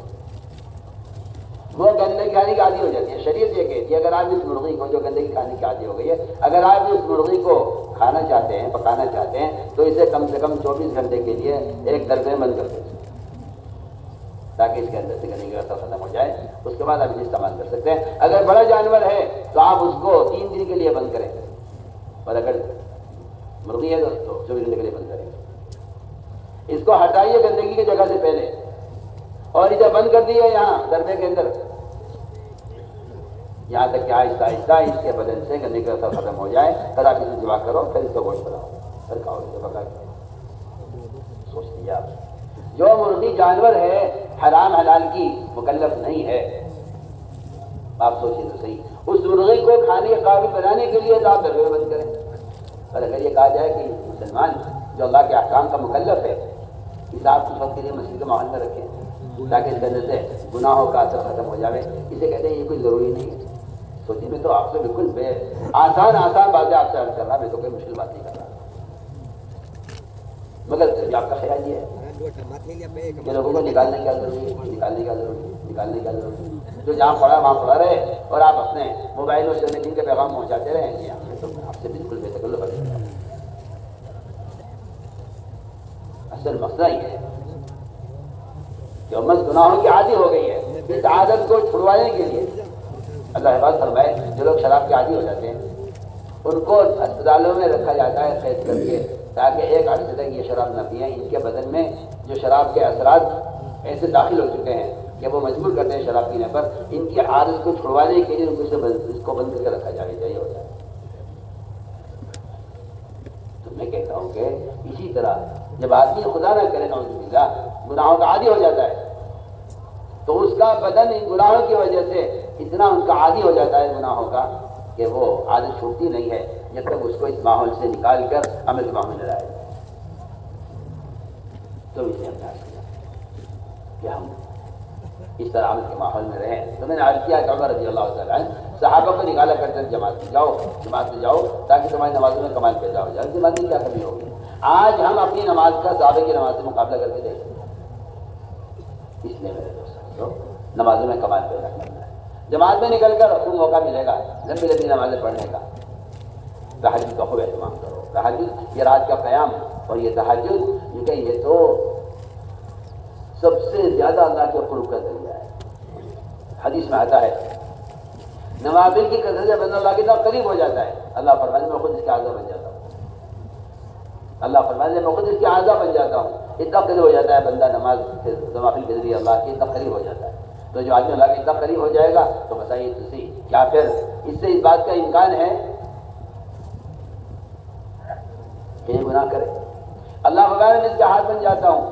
وہ گندگی کھانے کی عادی ہو جاتی ہے. شریعت یہ کہتی ہے اگر آپ اس مرغی کو جو گندگی کھانے کی عادی ہو گئی ہے، اگر آپ اس مرغی کو کھانا چاہتے ہیں، پکانا چاہتے ہیں تو اسے کم سے کم 24 گھنٹے کے لیے ایک دربے میں بند کر دیں تاکہ اس کے اندر سے گندگی کا اثر ختم ہو جائے. اس کے بعد آپ اسے استعمال کر سکتے ہیں. اگر بڑا جانور ہے تو آپ اس کو 3 دن کے لیے بند کریں، اور اگر مرغی ہے تو 24 گھنٹے کے لیے بند کریں. اس کو ہٹائیے گندگی کی جگہ سے پہلے اور اسے بند کر دیے یہاں دربے کے اندر، یہاں تک کہ آہستہ آہستہ اس کے بدن سے گندگی کا اثر ختم ہو جائے. پھر آپ اسے ذبح کرو، پھر اس کو گوشت بناؤ، پھر کھاؤ اسے پکا کے. سوچ لیجیے آپ جو مرغی جانور ہے حرام حلال کی مکلف نہیں ہے. آپ سوچیے تو صحیح. اس مرغی کو کھانے کے قابل بنانے کے لیے تو آپ دربے میں بند کریں. اور اگر یہ کہا جائے کہ مسلمان جو اللہ کے احکام کا مکلف ہے، اس آپ کچھ وقت کے لیے مسجد کے ماحول میں رکھیں تاکہ اس کے اندر سے گناہوں کا اثر ختم ہو جائے، اسے کہتے ہیں یہ کوئی ضروری نہیں ہے. سوچیے میں تو آپ سے بالکل آسان باتیں آپ سے عرض کر رہا، میں تو کوئی مشکل بات نہیں کر رہا. مگر آپ کا خیال یہ ہے کہ لوگوں کو نکالنے کیا ضروری ہے؟ نکالنے کیا ضروری ہے؟ جو جہاں پڑا وہاں پڑا رہے اور آپ اپنے موبائلوں سے دین کے پیغام پہنچاتے رہیں. تو آپ سے بالکل بے تکلف ہے. اصل مسئلہ یہ ہے کہ امت گناہوں کی عادی ہو گئی ہے. اس عادت کو چھڑوانے کے لیے اللہ حفاظت فرمائے جو لوگ شراب کے عادی ہو جاتے ہیں ان کو اسپتالوں میں رکھا جاتا ہے قید کر کے تاکہ ایک عرصے تک یہ شراب نہ پئیں. ان کے بدن میں جو شراب کے اثرات ایسے داخل ہو چکے ہیں کہ وہ مجبور کرتے ہیں شراب پینے پر. ان کی عادت کو چھڑوانے کے لیے ان کو اس کو بند کر کے رکھا جائے چاہیے ہوتا ہے. تو میں کہتا ہوں کہ اسی طرح جب آدمی خدا نہ کرے نعوذ باللہ گناہوں کا عادی ہو جاتا ہے تو اس کا بدن ان گناہوں کی وجہ سے اتنا ان کا عادی ہو جاتا ہے گناہوں کا کہ وہ عادت چھوٹتی نہیں ہے جب تک اس کو اس ماحول سے نکال کر عمل کے ماحول میں لائے. تو اس نے ہم نے عرض کیا کہ ہم اس طرح عمل کے ماحول میں رہیں. تو میں نے عرض کیا کہ عمر رضی اللہ تعالیٰ عنہ صحابہ کو نکالا کرتے جماعت سے جاؤ تاکہ تمہاری نمازوں میں کمال پیدا ہو جائے. نماز میں کیا کمی ہوگی؟ آج ہم اپنی نماز کا صحابہ کی نماز سے مقابلہ کر کے دیکھیں. اس لیے میرے دوستوں نمازوں میں کمال پیدا کرنا ہے. جماعت میں نکل کر خوب موقع ملے گا لمبی لمبی نمازیں پڑھنے کا. تہجد کا خوب اہتمام کرو. تہجد یہ رات کا قیام اور یہ تہجد کیونکہ یہ تو سب سے زیادہ اللہ کے قرب کا ذریعہ ہے. حدیث میں آتا ہے نوافل کی کثرت سے بندہ اللہ کے اتنا قریب ہو جاتا ہے. اللہ فرمانے میں خود اس کے اعضا بن جاتا ہوں. اللہ فرمانے میں خود اس کے اعضا بن جاتا ہوں. اتنا قریب ہو جاتا ہے بندہ نماز نوافل کے ذریعے اللہ کے اتنا قریب ہو جاتا ہے. تو جو آدمی اللہ کے اتنا قریب ہو جائے گا تو بتائیے تسی کیا پھر اس سے اس بات کا امکان ہے کہ یہ گناہ کرے؟ اللہ فرما رہے ہیں میں اس کے ہاتھ بن جاتا ہوں،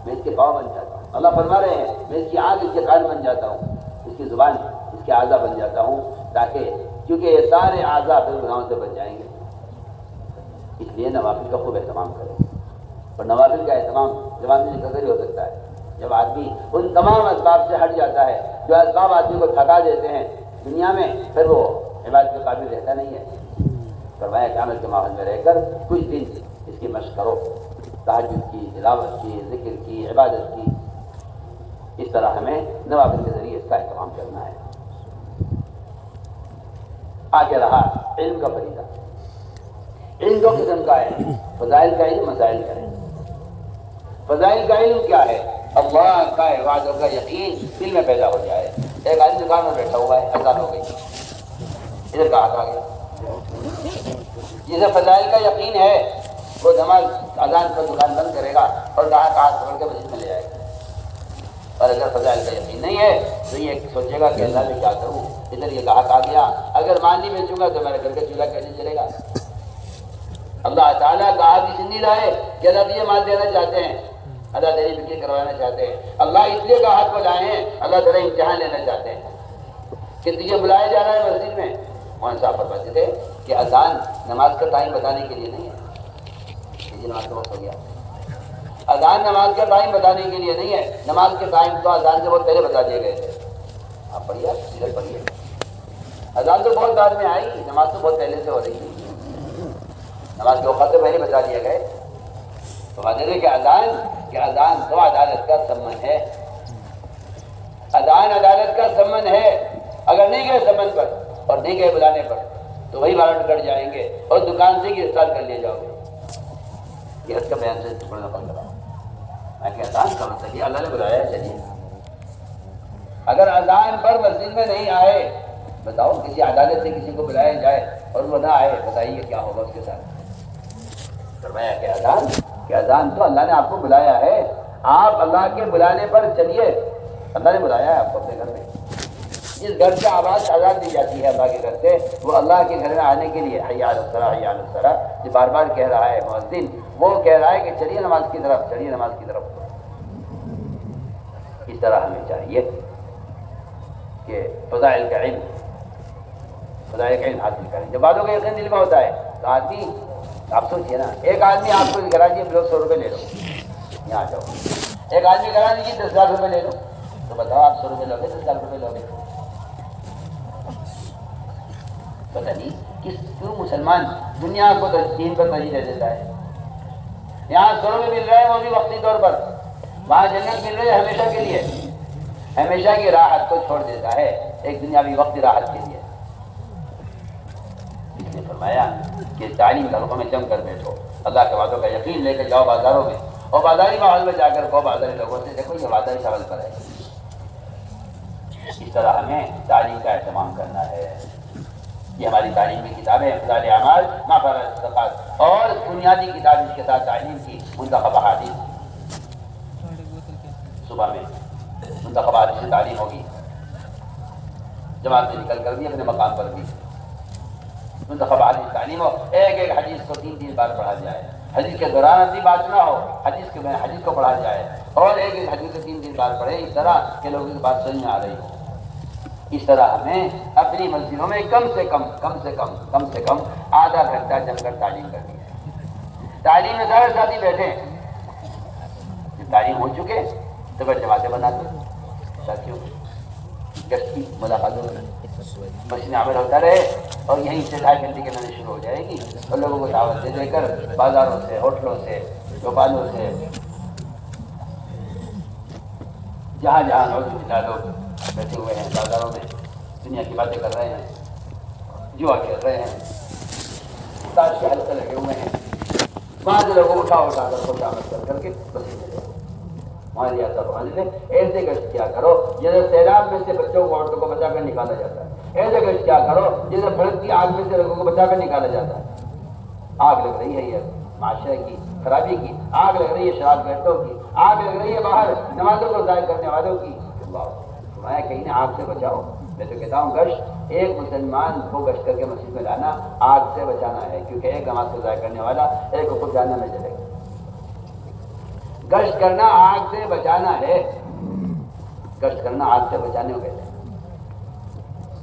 میں اس کے پاؤں بن جاتا ہوں. اللہ فرما رہے ہیں میں اس کی آنکھ اس کے کان بن جاتا ہوں، اس کی زبان اس کے اعضا بن جاتا ہوں تاکہ کیونکہ یہ سارے اعضا پھر گناہوں سے بچ جائیں گے. اس لیے نوافل کا خوب اہتمام کریں. اور نوافل کا اہتمام جوان میں قدر ہی ہو سکتا ہے. جب آدمی ان تمام اسباب سے ہٹ جاتا ہے جو اسباب آدمی کو تھکا دیتے ہیں دنیا میں، پھر وہ عبادت کے قابل رہتا نہیں ہے۔ فرمایا کہ عمل کے ماحول میں رہ کر کچھ دن اس کی مشق کرو، تہجد کی، تلاوت کی، ذکر کی، عبادت کی۔ اس طرح ہمیں نوافل کے ذریعے اس کا اہتمام کرنا ہے۔ آگے رہا علم کا فریضہ۔ علم دو قسم کا ہے، فضائل کا علم، مسائل کا علم۔ فضائل کا علم کیا ہے؟ اللہ کا وعدوں کا یقین دل میں پیدا ہو جائے۔ ایک آدمی دکان میں بیٹھا ہوا ہے، اذان ہو گئی، ادھر کہا آ گیا۔ جسے فضائل کا یقین ہے وہ نماز اذان پر دکان بند کرے گا اور گاہک ہاتھ پکڑ کے مسجد میں لے جائے گا۔ اور اگر فضائل کا یقین نہیں ہے تو یہ سوچے گا کہ اللہ میں کیا کروں، ادھر یہ گاہک آ گیا، اگر مال نہیں بیچوں گا تو میرے گھر کا چولہا کیسے چلے گا؟ اللہ تعالیٰ گاہک اس لیے لائے کہ اللہ یہ مال دینا چاہتے ہیں، اللہ تیری بکری کروانا چاہتے ہیں۔ اللہ اس لیے گاہک کو لائے ہیں، اللہ تیرا امتحان لینا چاہتے ہیں کہ تجھے بلایا جا رہا ہے مسجد میں۔ مولانا صاحب فرماتے تھے کہ اذان نماز کا ٹائم بتانے کے لیے نہیں ہے، یہ نماز کا وقت ہو گیا۔ اذان نماز کا ٹائم بتانے کے لیے نہیں ہے، نماز کے ٹائم تو اذان سے بہت پہلے بتا دیے گئے تھے۔ آپ پڑھیے، ادھر پڑھیے، اذان تو بہت بعد میں آئی، نماز تو بہت پہلے سے ہو رہی تھی، نماز کے وقت سے پہلے بتا دیے گئے۔ تو حضرت کہ اذان تو عدالت کا سمن ہے، اذان عدالت کا سمن ہے۔ اگر نہیں گئے سمن پر اور نہیں گئے بلانے پر تو وہی وارنٹ کٹ جائیں گے اور دکان سے گرفتار کر لیے جاؤ گے۔ یہ اس کا بیان سے تھوڑا نقل کرا میں کہ اذان کا مطلب یہ اللہ نے بلایا ہے، چلیے۔ اگر اذان پر مسجد میں نہیں آئے، بتاؤ کسی عدالت سے کسی کو بلایا جائے اور وہ نہ آئے، بتائیے کیا ہوگا اس کے ساتھ؟ فرمایا کہ اذان تو اللہ نے آپ کو بلایا ہے، آپ اللہ کے بلانے پر چلیے۔ اللہ نے بلایا ہے آپ کو اپنے گھر میں، جس گھر سے آواز آزاد دی جاتی ہے اللہ کے گھر سے، وہ اللہ کے گھر میں آنے کے لیے حی علی الصلاۃ، حی علی الصلاۃ جو بار بار کہہ رہا ہے مؤذن، وہ کہہ رہا ہے کہ چلیے نماز کی طرف، چلیے نماز کی طرف۔ اس طرح ہمیں چاہیے کہ فضائل کا علم حاصل کریں۔ جب باتوں کا یقین دل میں ہوتا ہے تو آدمی، آپ سوچیے نا، ایک آدمی آپ کو کرا دیجیے لو 100 روپے لے لو، یہاں آ جاؤ۔ ایک آدمی کرا دیجیے 10 لاکھ روپے لے لو، تو بتاؤ آپ 100 روپے لو گے 10 لاکھ روپے لو گے؟ پتہ نہیں کیوں مسلمان دنیا کو دین پر ترجیح دے دیتا ہے۔ یہاں 100 روپے مل رہے ہیں وہ بھی وقتی طور پر، وہاں جنت مل رہی ہے ہمیشہ کے لیے، ہمیشہ کی راحت کو چھوڑ دیتا ہے ایک دنیاوی وقتی راحت کے لیے۔ اس نے فرمایا کہ تعلیم گھروں میں جم کر بیٹھو، اللہ کے وعدوں کا یقین لے کر جاؤ بازاروں میں، اور بازاری ماحول میں جا کر کہو بازاری لوگوں سے، دیکھو یہ وعدہ اس عمل پر ہے۔ اس طرح ہمیں تعلیم کا اہتمام کرنا ہے۔ یہ ہماری تعلیم کی کتابیں افضال اعمال، مغفرۃ الصدقات، اور بنیادی کتاب اس کے ساتھ تعلیم کی منتخب احادیث۔ صبح میں منتخب احادیث سے تعلیم ہوگی، جماعت سے نکل کر بھی اپنے مقام پر بھی منتخب حدیث تعلیم ہو، ایک ایک حدیث کو 3 بار پڑھا جائے، حدیث کے دوران اپنی بات نہ ہو، حدیث کو پڑھا جائے، اور ایک ایک حدیث کو 3 بار پڑھے، اس طرح کہ لوگوں کی بات سمجھ میں آ رہی ہو۔ اس طرح ہمیں اپنی مسجدوں میں کم سے کم آدھا گھنٹہ جم کر تعلیم کرنی ہے۔ تعلیم میں سارے ساتھی بیٹھے، جب تعلیم ہو چکے تو پھر جماعتیں بناتے، ساتھیوں گشت کی ملاقاتوں میں مسجد میں عمل ہوتا رہے، اور یہیں سے 2.5 گھنٹے کی نماز شروع ہو جائے گی، اور لوگوں کو دعوت دے کر بازاروں سے، ہوٹلوں سے، دکانوں سے، جہاں لوگ بیٹھے ہوئے ہیں بازاروں میں، دنیا کی باتیں کر رہے ہیں، جوا کھیل رہے ہیں، تاش کے حلقے لگے ہوئے ہیں، وہاں سے لوگوں کو اٹھا کر خوش آمد کر کے بس ہماری ایسے گشت کیا کرو جیسے سیلاب میں سے بچوں کو، عورتوں کو بچا کر نکالا جاتا ہے، ایسے گشت کیا کرو جیسے بھڑک کی آگ میں سے لوگوں کو بچا کر نکالا جاتا ہے۔ آگ لگ رہی ہے یہ معاشرے کی خرابی کی، آگ لگ رہی ہے شراب گھٹوں کی، آگ لگ رہی ہے باہر نمازوں کو ضائع کرنے والوں کی۔ میں کہیں نہ آگ سے بچاؤ۔ میں تو کہتا ہوں گشت ایک مسلمان کو گشت کر کے مسجد میں لانا آگ سے بچانا ہے، کیونکہ ایک نماز کو ضائع کرنے والا ایک کو خود جاننا میں چلے گا۔ گشت کرنا آگ سے بچانا ہے، گشت کرنا آگ سے بچانے کو کہتے ہیں۔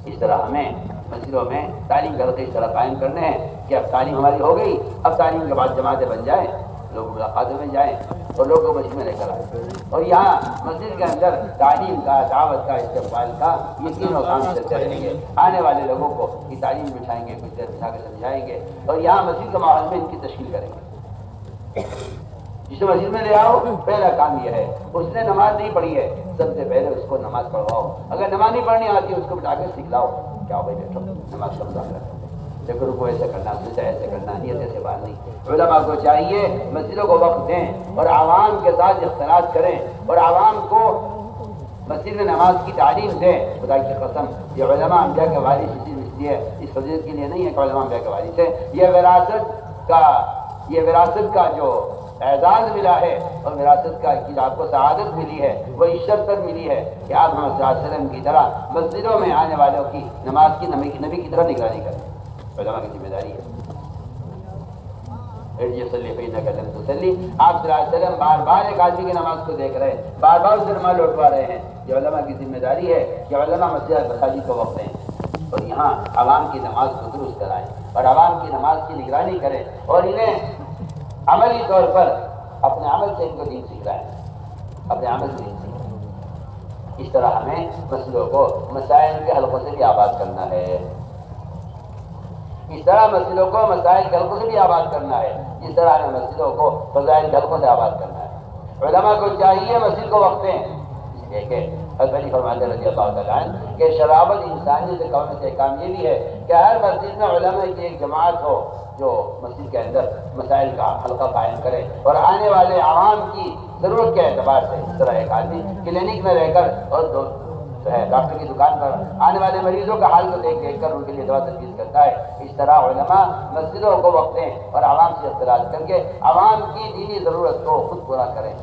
اس طرح ہمیں مسجدوں میں تعلیم کے حلقے اس طرح قائم کرنے ہیں کہ اب تعلیم ہماری ہو گئی، اب تعلیم کے بعد جماعتیں بن جائیں، لوگ ملاقاتوں میں جائیں، اور لوگوں کو مسجد میں لے کر آئے، اور یہاں مسجد کے اندر تعلیم کا، دعوت کا، استقبال کا یہ تینوں کام چلتے رہیں گے۔ آنے والے لوگوں کو یہ تعلیم بٹھائیں گے، کچھ دیر بٹھا کے سمجھائیں گے، اور یہاں مسجد کے ماحول میں ان کی تشکیل کریں گے۔ جسے مسجد میں لے آؤ، پہلا کام یہ ہے، اس نے نماز نہیں پڑھی ہے، سب سے پہلے اس کو نماز پڑھواؤ۔ اگر نماز نہیں پڑھنی آتی ہے اس کو بٹھا کے سکھلاؤ، کیا بھائی بیٹھو نماز کا مذاکرہ کرتے، دیکھو رکو ایسے کرنا، سجدہ ایسے کرنا، نیت ایسے باندھنی۔ علماء کو چاہیے مسجدوں کو وقت دیں اور عوام کے ساتھ اختلاط کریں اور عوام کو مسجد میں نماز کی تعلیم دیں۔ خدا کی قسم یہ علماء انبیاء کے وارث اس لیے اس فضیلت کے لیے نہیں ہے کہ علماء انبیاء کے وارث ہیں، یہ وراثت کا جو اعزاز ملا ہے اور وراثت کا کہ آپ کو سعادت ملی ہے، وہ اس شرط پر ملی ہے کہ آپ محمد صلی اللہ علیہ وسلم کی طرح مسجدوں میں آنے والوں کی نماز کی نبی کی طرح نگرانی کریں۔ علماء کی ذمہ داری ہے۔ آپ صلی اللہ علیہ وسلم بار بار ایک آدمی کی نماز کو دیکھ رہے ہیں، بار بار اسے نماز لوٹوا رہے ہیں۔ یہ علماء کی ذمہ داری ہے کہ علماء مساجد کو وقت دیں اور یہاں عوام کی نماز کو درست کرائیں اور عوام کی نماز کی نگرانی کریں اور انہیں عملی طور پر اپنے عمل سے ان کو دین سکھلائیں، اپنے عمل سے دین سکھلائیں۔ اس طرح ہمیں مسئلوں کو مسائل کے حلقوں سے بھی آباد کرنا ہے، اس طرح مسجدوں کو مسائل کے حلقوں سے بھی آباد کرنا ہے، جس طرح ہمیں مسجدوں کو فضائل کے حلقوں سے آباد کرنا ہے۔ علماء کو چاہیے مسجد کو وقت دیں، اس لیے کہ حضرت علی فرماتے رضی اللہ تعالیٰ عنہ کہ شرابت انسانی سے کم سے کام یہ بھی ہے کہ ہر مسجد میں علماء کی ایک جماعت ہو جو مسجد کے اندر مسائل کا حلقہ قائم کرے اور آنے والے عوام کی ضرورت کے اعتبار سے، اس طرح ایک آدمی کلینک میں رہ کر اور ڈاکٹر کی دکان پر آنے والے مریضوں کا حال کو دیکھ کر ان کے لیے دوا تجویز کرتا ہے، اس طرح علماء مسجدوں کو وقت دیں اور عوام سے اختلاط کر کے عوام کی دینی ضرورت کو خود پورا کریں۔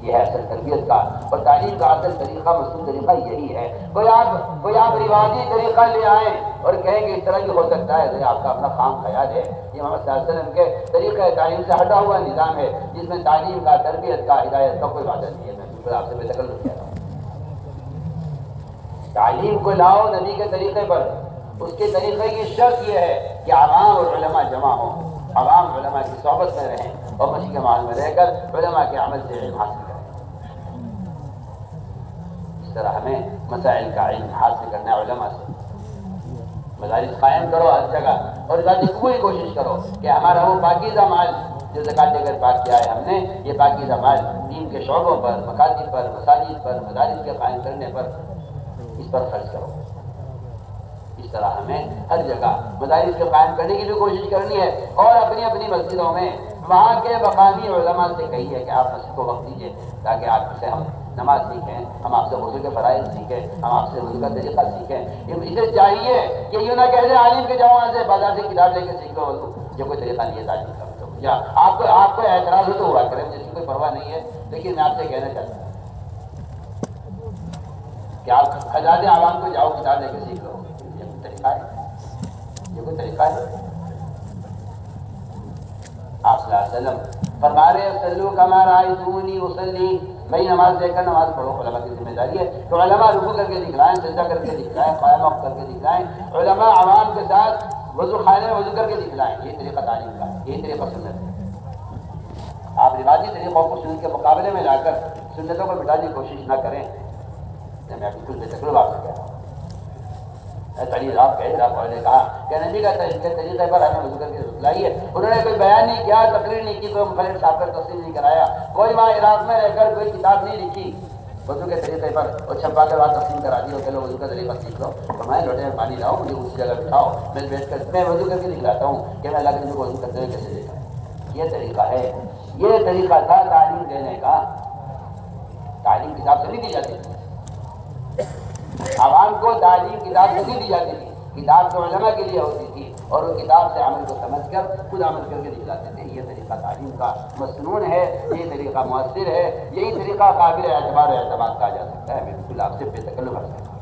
یہ ہے اصل تربیت کا اور تعلیم کا اصل طریقہ، مصنوعی طریقہ یہی ہے۔ کوئی آپ روایتی طریقہ لے آئیں اور کہیں کہ اس طرح بھی ہو سکتا ہے، آپ کا اپنا خام خیال ہے۔ یہ محمد صلی اللہ علیہ وسلم کے طریقہ تعلیم سے ہٹا ہوا نظام ہے جس میں تعلیم کا، تربیت کا، ہدایت کا کوئی وعدہ نہیں ہے۔ میں بالکل آپ سے بے تکلف کہہ رہا ہوں، تعلیم کو لاؤ نبی کے طریقے پر۔ اس کے طریقے کی شرط یہ ہے کہ عوام اور علماء جمع ہوں، عوام علماء کی صحبت میں رہیں اور مسجد کے ماحول میں رہ کر علماء کے عمل سے علم حاصل کریں۔ اس طرح ہمیں مسائل کا علم حاصل کرنا ہے علماء سے۔ مدارس قائم کرو ہر جگہ اور ذاتی پوری کوشش کرو کہ ہمارا وہ پاکیزہ مال جو زکوٰۃ دے کر پاک کیا ہے ہم نے، یہ پاکیزہ مال دین کے شعبوں پر، مکاتب پر، مساجد پر، مدارس کے قائم کرنے پر اس پر خرچ کرو۔ اس طرح ہمیں ہر جگہ مدارس کے قائم کرنے کی بھی کوشش کرنی ہے اور اپنی اپنی مسجدوں میں وہاں کے مقامی علماء سے کہیے کہ آپ مسجد کو وقت دیجیے تاکہ آپ سے ہم نماز سیکھیں، ہم آپ سے وضو کے فرائض سیکھیں، ہم آپ سے وضو کا طریقہ سیکھیں۔ اسے چاہیے کہ یوں نہ کہہ دیں عالم کے جاؤ وہاں سے بازار سے کتاب لے کے سیکھ لو وضو، یہ کوئی طریقہ نہیں ہے تعلیم کا۔ یا آپ کو اعتراض ہو تو ہوا کریں، جس کی کوئی پرواہ نہیں ہے، لیکن میں آپ سے کہنا چاہتا ہوں کہ آپ خزانے عوام کو جاؤ کتاب لے کے سیکھ لو، یہ کوئی طریقہ ہے؟ یہ کوئی طریقہ ہے؟ آپ صلی اللہ علیہ وسلم فرما رہے صلو کما رأیتمونی اصلی، بھائی نماز دے کر نماز پڑھو، علماء کی ذمہ داری ہے۔ تو علماء رکوع کر کے دکھلائیں، سجدہ کر کے دکھلائیں، قیام کر کے دکھلائیں، علماء عوام کے ساتھ وضو خانے میں وضو کر کے دکھلائیں۔ یہ طریقہ تعلیم کا، یہ طریقہ سنت ہے۔ آپ روایتی طریقوں کو سنت کے مقابلے میں لا کر سنتوں کو مٹانے کی کوشش نہ کریں۔ میں بالکل بے تکلف آپ سے کہہ رہا ہوں۔ آپ نے کہا کہ نبی کا طریقے پر ہمیں وضو کر کے دکھلائیے۔ انہوں نے کوئی بیان نہیں کیا، تقریر نہیں کی، کوئی مخلص صاحب کر تفصیل نہیں کرایا، کوئی وہاں عراق میں رہ کر کوئی کتاب نہیں لکھی وضو کے طریقے پر اور چھپا کر وہاں تقسیم کرا دی اور چلو وضو کا طریقہ سیکھ لو۔ تو میں لوٹے میں پانی لاؤ، مجھے اس جگہ بٹھاؤ، میں بیٹھ کر میں وضو کر کے دکھلاتا ہوں کہ میں اللہ کے نبی کو وضو کرتے ہوئے کیسے دیکھا۔ یہ طریقہ ہے، یہ طریقہ تھا تعلیم دینے کا۔ تعلیم کتاب سے نہیں دی جاتی تھی، عوام کو تعلیم کتاب سے نہیں دی جاتی تھی، کتاب تو علماء کے لیے ہوتی تھی اور وہ کتاب سے عمل کو سمجھ کر خود عمل کر کے دکھلاتے تھے۔ یہ طریقہ تعلیم کا مسنون ہے، یہ طریقہ مؤثر ہے، یہی طریقہ قابل اعتبار و اعتماد کہا جا سکتا ہے۔ میں بالکل آپ سے بے تکلف عرض کرتا ہوں۔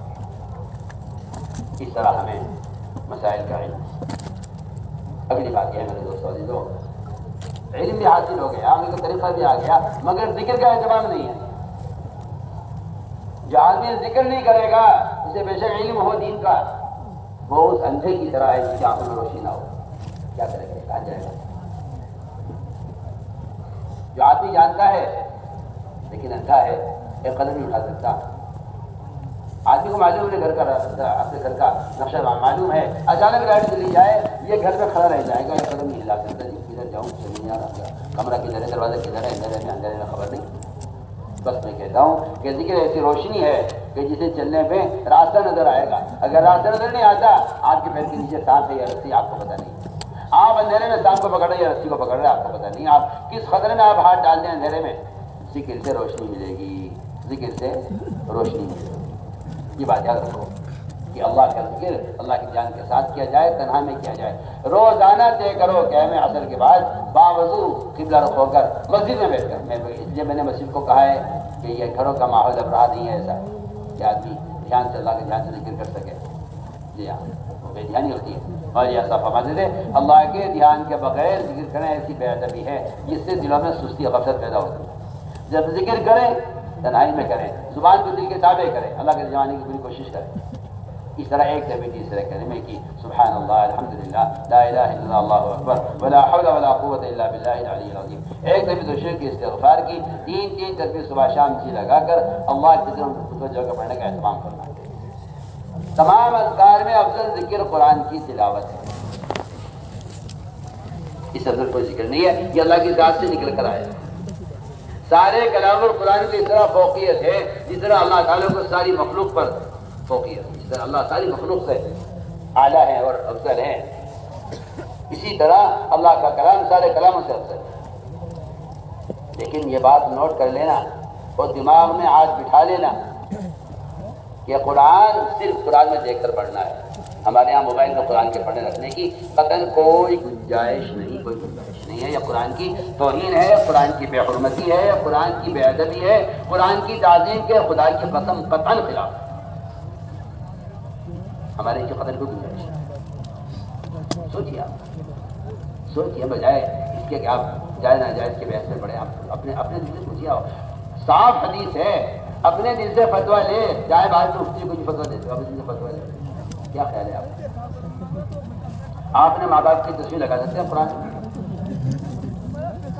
اس طرح ہمیں مسائل کا علم۔ اگلی بات یہ ہے میرے دوستوں عزیزوں، علم بھی حاصل ہو گیا، عمل کا طریقہ بھی آ گیا، مگر ذکر کا اہتمام نہیں ہے۔ جو آدمی ذکر نہیں کرے گا اسے بے شک علم ہو دین کا، وہ اس اندھے کی طرح ہے جس کی آنکھوں میں روشنی نہ ہو، کیا کرے گا، کہاں جائے گا؟ جو آدمی جانتا ہے لیکن اندھا ہے، ایک قدم نہیں اٹھا سکتا۔ آدمی کو معلوم ہے گھر کا راستہ، اپنے گھر کا نقشہ معلوم ہے، اچانک لائٹ چلی جائے یہ گھر میں کھڑا رہ جائے گا، ایک قدم نہیں ہلا سکتا، جی کدھر جاؤں چل نہیں آ رہا، کمرہ کدھر ہے، دروازہ کدھر ہے، اندھیرے میں خبر نہیں۔ بس میں کہتا ہوں کہ ذکر ایسی روشنی ہے کہ جسے چلنے پہ راستہ نظر آئے گا، اگر راستہ نظر نہیں آتا آپ کے پیر کے نیچے سانپ ہے یا رسی آپ کو پتہ نہیں، آپ اندھیرے میں سانپ کو پکڑ رہے یا رسی کو پکڑ رہے آپ کو پتہ نہیں، آپ کس خطرے میں آپ ہاتھ ڈال دیں اندھیرے میں۔ ذکر سے روشنی ملے گی، ذکر سے روشنی ملے گی، یہ بات یاد رکھو کہ اللہ کا ذکر اللہ کی جان کے ساتھ کیا جائے، تنہا میں کیا جائے۔ روزانہ طے کرو کہ میں عصر کے بعد باوضو قبلہ رخ ہو کر مسجد میں بیٹھ کر، جب میں نے مسجد کو کہا ہے کہ یہ گھروں کا ماحول اب رہا نہیں ہے ایسا کہ آدمی دھیان سے اللہ کے دھیان سے ذکر کر سکے، جی ہاں وہ بے دھیانی ہوتی ہے، اور یہ ایسا فرماتے تھے اللہ کے دھیان کے بغیر ذکر کریں ایسی بے ادبی ہے جس سے دلوں میں سستی غفلت پیدا ہوتی ہے۔ جب ذکر کریں تنہائی میں کریں، زبان کو دل کے تابع کریں، اللہ کے جانے کی پوری کوشش کریں۔ اس طرح ایک دفعہ تیسرے کلمے کی سبحان اللہ الحمدللہ لا الہ الا اللہ اکبر ولا حول ولا قوت الا باللہ العلی العظیم، ایک دفعہ دوسرے کی استغفار کی، تین تسبیح صبح شام جی لگا کر اللہ کی طرف جگہ پڑھنے کا اہتمام کرنا۔ تمام اذکار میں افضل ذکر قرآن کی تلاوت ہے، اس افضل کوئی ذکر نہیں ہے، یہ اللہ کی ذات سے نکل کر آیا۔ سارے کلام القرآن کی اس طرح فوقیت ہے جس طرح اللہ تعالیٰ کو ساری مخلوق پر فوقیت، جس طرح اللہ ساری مخلوق سے اعلیٰ ہے اور افضل ہے، اسی طرح اللہ کا کلام سارے کلاموں سے افضل ہے۔ لیکن یہ بات نوٹ کر لینا اور دماغ میں آج بٹھا لینا کہ قرآن صرف قرآن میں دیکھ کر پڑھنا ہے، ہمارے یہاں موبائل میں قرآن کے پڑھنے رکھنے کی قطعاً کوئی گنجائش نہیں، کوئی گنجائش نہیں ہے۔ یہ قرآن کی توہین ہے، قرآن کی بے حرمتی ہے، قرآن کی بے ادبی ہے، قرآن کی تعظیم کے خدا کی قسم قطعاً خلاف ہے، ہمارے کی قدر کو گنجائش ہے۔ سوچیے، آپ سوچیے، بجائے اس کے کہ آپ جائز ناجائز کے بحث میں پڑھیں، آپ اپنے دل سے پوچھیے، صاف حدیث ہے، اپنے دل سے فتویٰ لے، چاہے بعد میں مفتی کچھ فتویٰ دیتے ہو، اپنے دل سے فتویٰ لے، کیا خیال ہے آپ نے ماں باپ کی تصویر لگا سکتے ہیں قرآن میں؟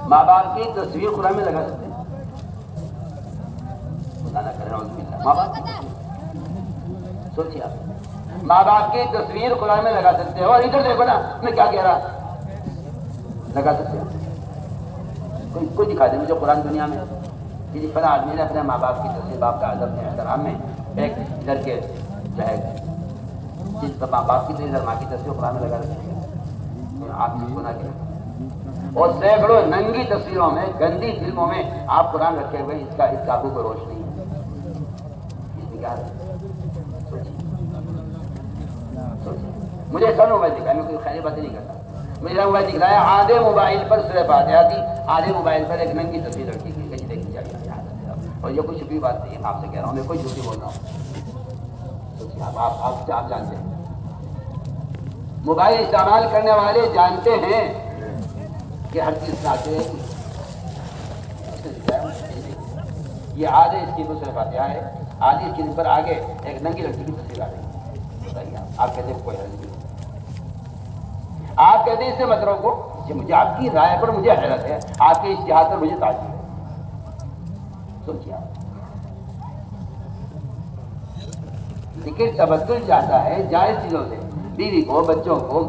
ماں باپ کی تصویر قرآن میں لگا سکتے ہیں؟ خدا نہ کرے نعوذ باللہ، ماں باپ سوچیے، آپ ماں باپ کی تصویر قرآن میں لگا سکتے ہو، اور ادھر دیکھو نا میں کیا کہہ رہا، لگا سکتے ہو؟ کوئی دکھا دے مجھے قرآن دنیا میں کسی فلاں آدمی نے اپنے ماں باپ کی تصویر، باپ کا ادب میں احترام میں ایک ادھر کے جو ہے جس پر ماں باپ کی تصویر ماں کی تصویر قرآن میں لگا رکھی ہے، آپ نے سنا کہ اور سینکڑوں ننگی تصویروں میں، گندی فلموں میں آپ قرآن رکھے ہوئے، اس کا قابو کو روشنی ہے، اس میں کیا ہے؟ مجھے سب موبائل دکھایا، میں کوئی خیری بات نہیں کرتا، مجھے موبائل دکھلایا، آدھے موبائل پر سورہ فاتحہ تھی، آدھے موبائل پر ایک ننگی تصویر رکھی تھی، کہیں دیکھی جائے، اور یہ کچھ بھی بات نہیں ہے، آپ سے کہہ رہا ہوں، میں کوئی جھوٹی بول رہا ہوں، آپ جانتے ہیں، موبائل استعمال کرنے والے جانتے ہیں کہ ہر چیز چاہتے ہیں، یہ آدھے اسکیم پر سورہ فاتحہ ہے، آدھی اسکیم پر آگے ایک ننگی لڑکی کی تصویر آ رہی ہے، بتائیے آپ کہتے ہیں کوئی حل نہیں، آپ کہتے ہیں اس سے مت روکو، مجھے آپ کی رائے پر مجھے حیرت ہے، آپ کے اشتہار پر مجھے تعجب ہے، سوچیے آپ ذکر تبدل چاہتا ہے جائز چیزوں سے، بیوی کو، بچوں کو،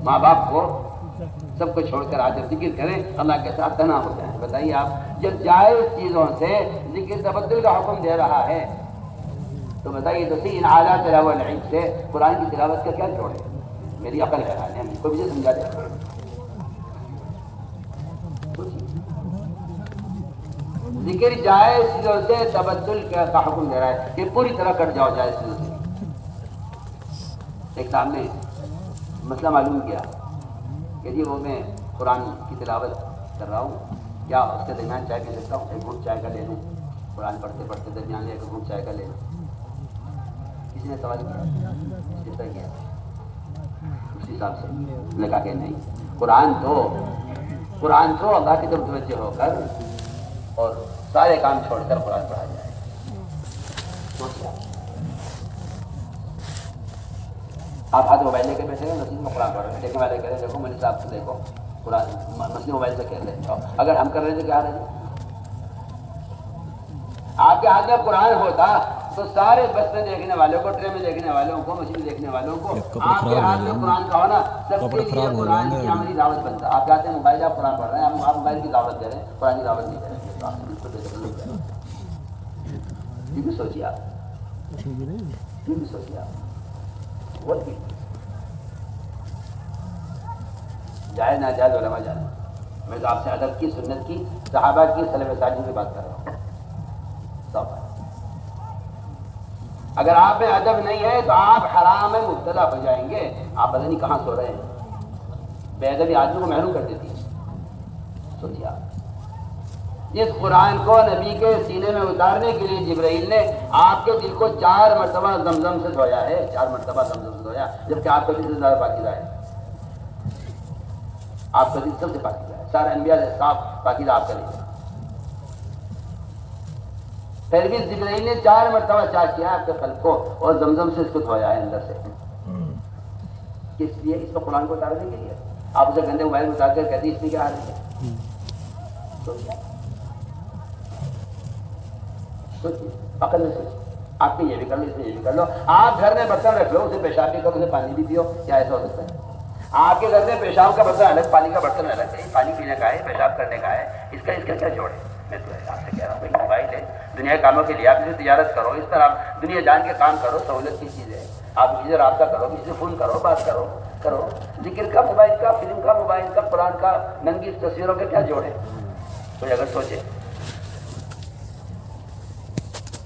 ماں باپ کو، سب کو چھوڑ کر آج جب ذکر کریں اللہ کے ساتھ تنہا ہو جائیں۔ بتائیے آپ جب جائز چیزوں سے ذکر تبدل کا حکم دے رہا ہے تو بتائیے تو صحیح ان اعلیٰ تلاوت العلم سے قرآن کی تلاوت کا کیا جوڑ ہے؟ میری عقل حیران ہے، کوئی مجھے سمجھا دے۔ ذکر جائز چیزوں سے تبدل کا حکم دے رہا ہے کہ پوری طرح کٹ جاؤ جائز چیزوں سے۔ ایک صاحب نے مسئلہ معلوم کیا کہ جی وہ میں قرآن کی تلاوت کر رہا ہوں، کیا اس کے درمیان چائے پی سکتا ہوں؟ ایک گھونٹ چائے کا لے لوں، قرآن پڑھتے پڑھتے درمیان ایک گھونٹ چائے کا لے لوں۔ کسی نے سوال کیا، کس طرح کیا، اسی حساب سے لگا کہ نہیں، قرآن تو اللہ کی طرف توجہ ہو کر اور سارے کام چھوڑ کر قرآن پڑھا جائے۔ آپ ہاتھ موبائل لے کے بیٹھے ہیں، مسجد میں قرآن پڑھ رہے ہیں، دیکھنے والے کہہ رہے ہیں دیکھو میرے حساب سے دیکھو قرآن مسئلے موبائل سے کہتے ہیں، اگر ہم کر رہے تھے کیا رہے؟ آپ کے ہاتھ میں قرآن ہوتا تو سارے بس میں دیکھنے والوں کو، ٹرین میں دیکھنے والوں کو، مچھلی دیکھنے والوں کو آپ کے ہاتھ میں قرآن کا ہونا سب کے لیے قرآن کی عملی دعوت بنتا۔ آپ کہتے ہیں موبائل آپ قرآن پڑھ رہے ہیں، آپ موبائل کی دعوت دے رہے ہیں، قرآن کی دعوت نہیں دے رہے۔ تو آپ بالکل سوچیے، آپ بالکل سوچیے، آپ وہ جائز ناجائز علماء جانے۔ میں تو آپ سے ادب کی، سنت کی، صحابہ کی، سلف صالحین کی بات کر رہا ہوں۔ اگر آپ میں ادب نہیں ہے تو آپ حرام میں مبتلا ہو جائیں گے۔ آپ پتہ نہیں کہاں سو رہے ہیں، بے ادبی آدمی کو محروم کر دیتی ہے۔ سوچیے آپ، اس قرآن کو نبی کے سینے میں اتارنے کے لیے جبرائیل نے آپ کے دل کو 4 مرتبہ زمزم سے دھویا ہے، 4 مرتبہ زمزم سے دھویا، جبکہ آپ کا دل سے زیادہ پاکیزہ ہے۔ آپ کا دل سب سے پاکیزہ ہے، سارے انبیاء سے صاف پاکیزہ آپ کا دل ہے۔ پھر بھی جبرائیل نے 4 مرتبہ چاک کیا آپ کے قلب کو اور زمزم سے اس کو دھویا ہے اندر سے۔ کس لیے؟ اس کو قرآن کو اتارنے کے لیے۔ آپ اسے گندے موبائل میں اتار کر کہتے ہیں اس میں کیا حال ہے؟ سوچیے، عقل میں سوچیے، آپ نے یہ بھی کر لو، اس میں یہ بھی کر لو۔ آپ گھر میں برتن رکھ لو، اسے پیشاب بھی کرو، اسے پانی بھی پیو، کیا ایسا ہو سکتا ہے؟ آپ کے گھر میں پیشاب کا برتن الگ، پانی کا برتن الگ ہے، پانی پینے کا ہے، پیشاب کرنے کا ہے، اس کا کیا جوڑ ہے؟ میں تو آپ سے کہہ رہا ہوں موبائل ہے، دنیا کے کاموں کے لیے آپ اسے تجارت کرو، اس طرح آپ دنیا جان کے کام کرو، سہولت کی چیز ہے۔ آپ کسی سے رابطہ کرو، کسی سے فون کرو، بات کرو۔ ذکر کا موبائل کا، فلم کا موبائل کا، قرآن کا، ننگی تصویروں کا کیا جوڑ ہے؟ کوئی اگر سوچے